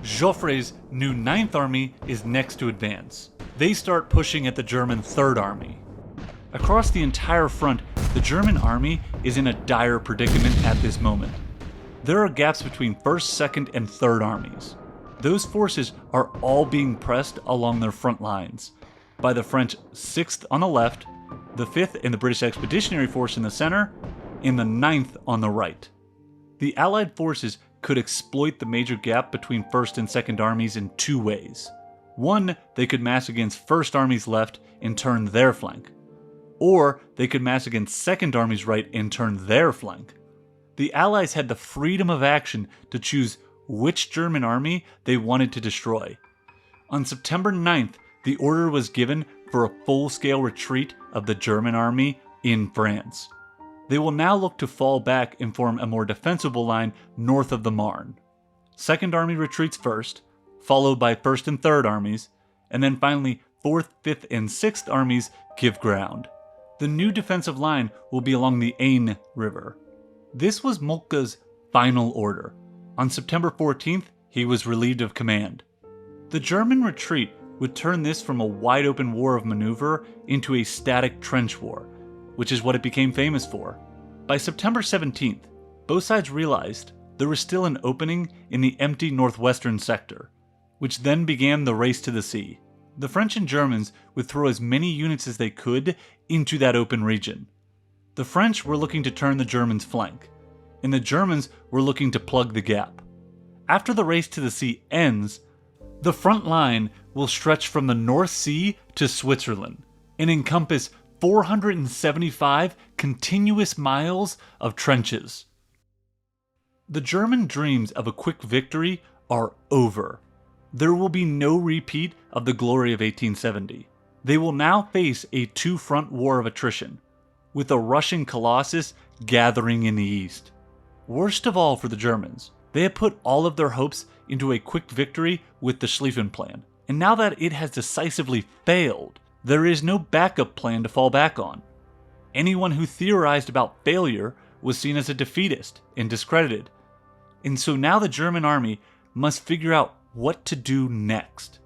Joffre's new 9th Army is next to advance. They start pushing at the German 3rd Army. Across the entire front, the German army is in a dire predicament at this moment. There are gaps between 1st, 2nd, and 3rd Armies. Those forces are all being pressed along their front lines by the French 6th on the left, the 5th and the British Expeditionary Force in the center, and the 9th on the right. The Allied forces could exploit the major gap between 1st and 2nd Armies in 2 ways. One, they could mass against 1st Army's left and turn their flank. Or they could mass against 2nd Army's right and turn their flank. The Allies had the freedom of action to choose which German army they wanted to destroy. On September 9th, the order was given for a full-scale retreat of the German army in France. They will now look to fall back and form a more defensible line north of the Marne. 2nd Army retreats first, followed by 1st and 3rd Armies, and then finally 4th, 5th, and 6th Armies give ground. The new defensive line will be along the Aisne River. This was Moltke's final order. On September 14th, he was relieved of command. The German retreat would turn this from a wide-open war of maneuver into a static trench war, which is what it became famous for. By September 17th, both sides realized there was still an opening in the empty northwestern sector, which then began the race to the sea. The French and Germans would throw as many units as they could into that open region. The French were looking to turn the Germans' flank, and the Germans were looking to plug the gap. After the race to the sea ends, the front line will stretch from the North Sea to Switzerland and encompass 475 continuous miles of trenches. The German dreams of a quick victory are over. There will be no repeat of the glory of 1870. They will now face a 2-front war of attrition, with a Russian colossus gathering in the east. Worst of all for the Germans, they had put all of their hopes into a quick victory with the Schlieffen Plan, and now that it has decisively failed, there is no backup plan to fall back on. Anyone who theorized about failure was seen as a defeatist and discredited, and so now the German army must figure out what to do next.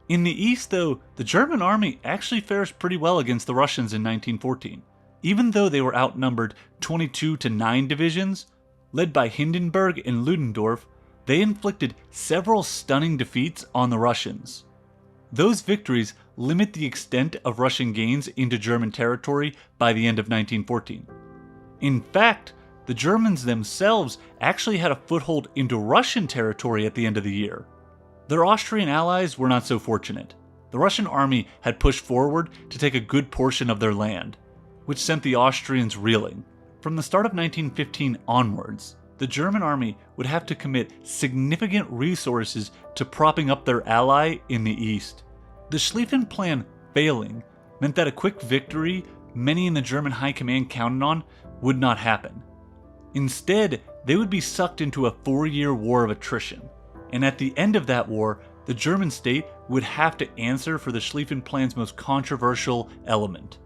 In the east, though, the German army actually fares pretty well against the Russians in 1914. Even though they were outnumbered 22-9 divisions, led by Hindenburg and Ludendorff, they inflicted several stunning defeats on the Russians. Those victories limit the extent of Russian gains into German territory by the end of 1914. In fact, the Germans themselves actually had a foothold into Russian territory at the end of the year. Their Austrian allies were not so fortunate. The Russian army had pushed forward to take a good portion of their land, which sent the Austrians reeling. From the start of 1915 onwards, the German army would have to commit significant resources to propping up their ally in the east. The Schlieffen Plan failing meant that a quick victory many in the German high command counted on would not happen. Instead, they would be sucked into a 4-year war of attrition, and at the end of that war, the German state would have to answer for the Schlieffen Plan's most controversial element,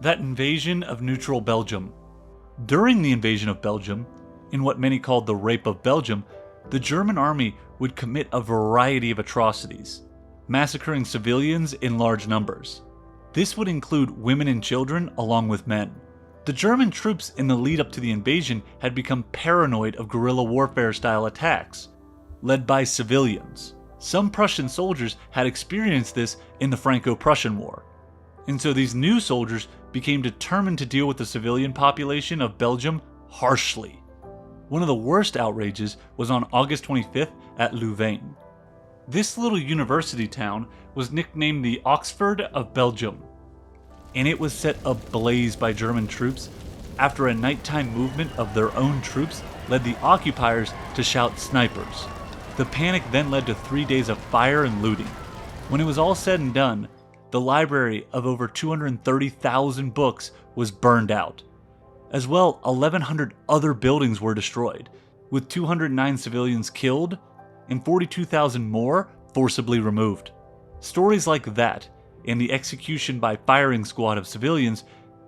that invasion of neutral Belgium. During the invasion of Belgium, in what many called the Rape of Belgium, the German army would commit a variety of atrocities, massacring civilians in large numbers. This would include women and children along with men. The German troops in the lead up to the invasion had become paranoid of guerrilla warfare style attacks, led by civilians. Some Prussian soldiers had experienced this in the Franco-Prussian War, and so these new soldiers became determined to deal with the civilian population of Belgium harshly. One of the worst outrages was on August 25th at Louvain. This little university town was nicknamed the Oxford of Belgium, and it was set ablaze by German troops after a nighttime movement of their own troops led the occupiers to shout snipers. The panic then led to 3 days of fire and looting. When it was all said and done, the library of over 230,000 books was burned out. As well, 1,100 other buildings were destroyed, with 209 civilians killed and 42,000 more forcibly removed. Stories like that, and the execution by firing squad of civilians,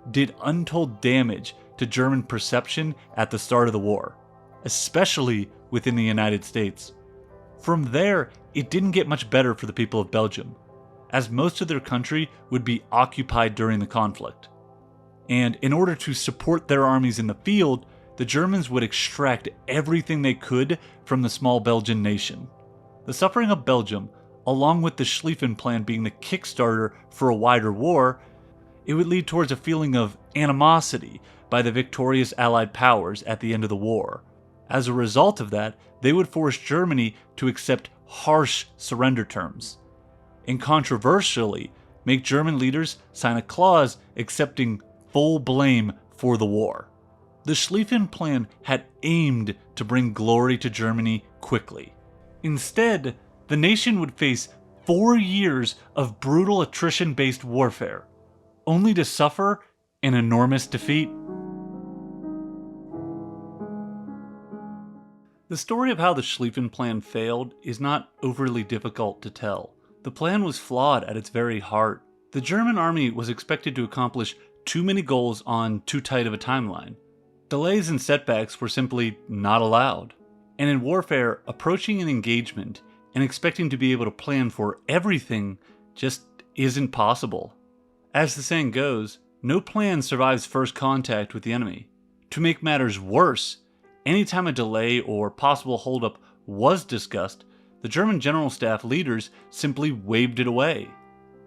did untold damage to German perception at the start of the war, especially within the United States. From there, it didn't get much better for the people of Belgium, as most of their country would be occupied during the conflict. And in order to support their armies in the field, the Germans would extract everything they could from the small Belgian nation. The suffering of Belgium, along with the Schlieffen Plan being the kickstarter for a wider war, it would lead towards a feeling of animosity by the victorious Allied powers at the end of the war. As a result of that, they would force Germany to accept harsh surrender terms, and controversially, make German leaders sign a clause accepting full blame for the war. The Schlieffen Plan had aimed to bring glory to Germany quickly. Instead, the nation would face 4 years of brutal attrition-based warfare, only to suffer an enormous defeat. The story of how the Schlieffen Plan failed is not overly difficult to tell. The plan was flawed at its very heart. The German army was expected to accomplish too many goals on too tight of a timeline. Delays and setbacks were simply not allowed. And in warfare, approaching an engagement and expecting to be able to plan for everything just isn't possible. As the saying goes, no plan survives first contact with the enemy. To make matters worse, anytime a delay or possible holdup was discussed, the German general staff leaders simply waved it away.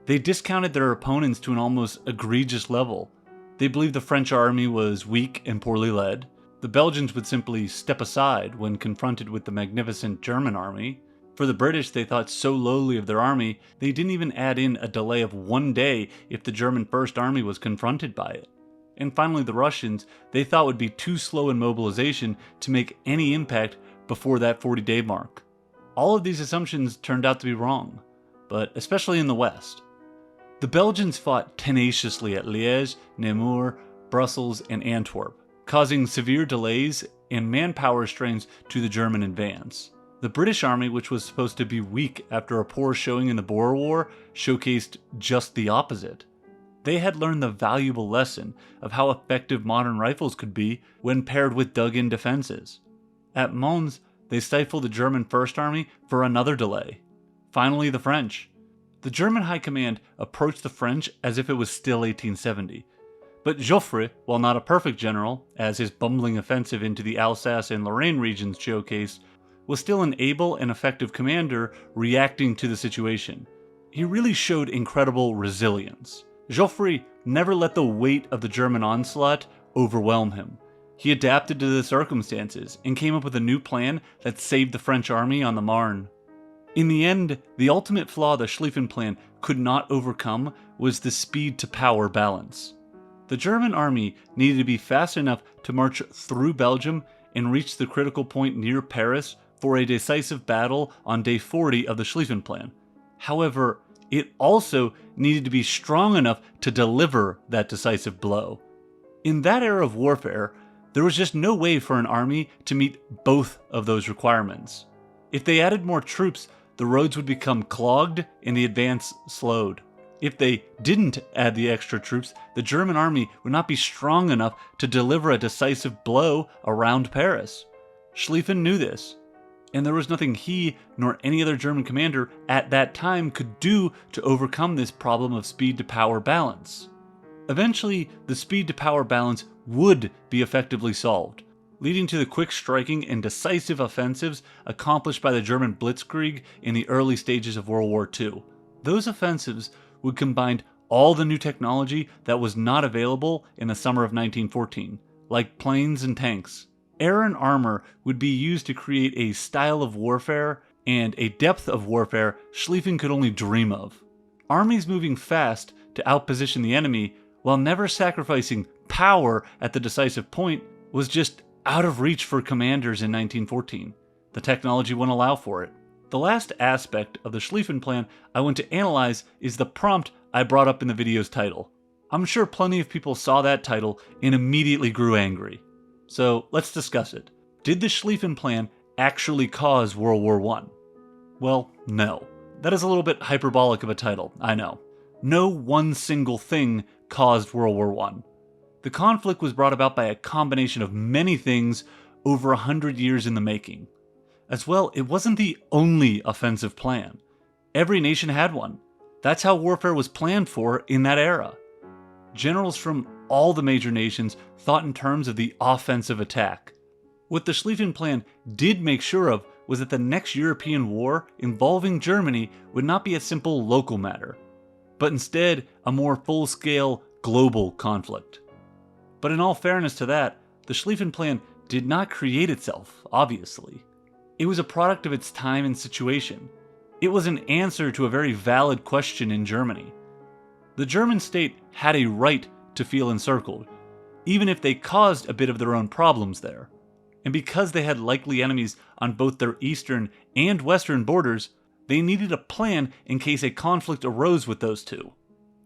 They discounted their opponents to an almost egregious level. They believed the French army was weak and poorly led. The Belgians would simply step aside when confronted with the magnificent German army. For the British, they thought so lowly of their army, they didn't even add in a delay of 1 day if the German First Army was confronted by it. And finally, the Russians, they thought would be too slow in mobilization to make any impact before that 40-day mark. All of these assumptions turned out to be wrong, but especially in the West. The Belgians fought tenaciously at Liège, Namur, Brussels, and Antwerp, causing severe delays and manpower strains to the German advance. The British army, which was supposed to be weak after a poor showing in the Boer War, showcased just the opposite. They had learned the valuable lesson of how effective modern rifles could be when paired with dug-in defenses. At Mons, they stifled the German First Army for another delay. Finally, the French. The German High Command approached the French as if it was still 1870. But Joffre, while not a perfect general, as his bumbling offensive into the Alsace and Lorraine regions showcased, was still an able and effective commander reacting to the situation. He really showed incredible resilience. Joffre never let the weight of the German onslaught overwhelm him. He adapted to the circumstances and came up with a new plan that saved the French army on the Marne. In the end, the ultimate flaw the Schlieffen Plan could not overcome was the speed to power balance. The German army needed to be fast enough to march through Belgium and reach the critical point near Paris for a decisive battle on day 40 of the Schlieffen Plan. However, it also needed to be strong enough to deliver that decisive blow. In that era of warfare, there was just no way for an army to meet both of those requirements. If they added more troops, the roads would become clogged and the advance slowed. If they didn't add the extra troops, the German army would not be strong enough to deliver a decisive blow around Paris. Schlieffen knew this, and there was nothing he nor any other German commander at that time could do to overcome this problem of speed-to-power balance. Eventually, the speed-to-power balance would be effectively solved, leading to the quick striking and decisive offensives accomplished by the German Blitzkrieg in the early stages of World War II. Those offensives would combine all the new technology that was not available in the summer of 1914, like planes and tanks. Air and armor would be used to create a style of warfare and a depth of warfare Schlieffen could only dream of. Armies moving fast to outposition the enemy while never sacrificing power at the decisive point was just out of reach for commanders in 1914. The technology wouldn't allow for it. The last aspect of the Schlieffen Plan I want to analyze is the prompt I brought up in the video's title. I'm sure plenty of people saw that title and immediately grew angry. So let's discuss it. Did the Schlieffen Plan actually cause World War I? Well, no. That is a little bit hyperbolic of a title, I know. No one single thing caused World War I. The conflict was brought about by a combination of many things over 100 years in the making. As well, it wasn't the only offensive plan. Every nation had one. That's how warfare was planned for in that era. Generals from all the major nations thought in terms of the offensive attack. What the Schlieffen Plan did make sure of was that the next European war involving Germany would not be a simple local matter, but instead a more full-scale global conflict. But in all fairness to that, the Schlieffen Plan did not create itself, obviously. It was a product of its time and situation. It was an answer to a very valid question in Germany. The German state had a right to feel encircled, even if they caused a bit of their own problems there. And because they had likely enemies on both their eastern and western borders, they needed a plan in case a conflict arose with those two.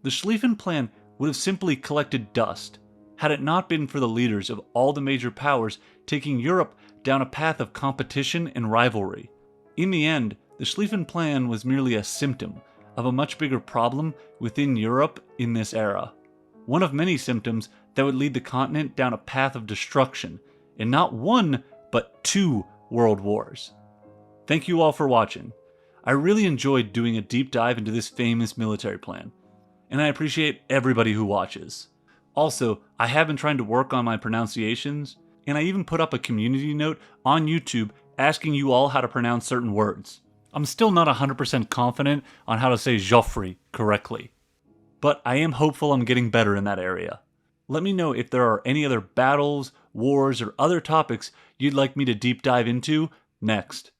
The Schlieffen Plan would have simply collected dust, had it not been for the leaders of all the major powers taking Europe down a path of competition and rivalry. In the end, the Schlieffen Plan was merely a symptom of a much bigger problem within Europe in this era. One of many symptoms that would lead the continent down a path of destruction in not one, but 2 world wars. Thank you all for watching. I really enjoyed doing a deep dive into this famous military plan, and I appreciate everybody who watches. Also, I have been trying to work on my pronunciations, and I even put up a community note on YouTube asking you all how to pronounce certain words. I'm still not 100% confident on how to say Joffrey correctly, but I am hopeful I'm getting better in that area. Let me know if there are any other battles, wars, or other topics you'd like me to deep dive into next.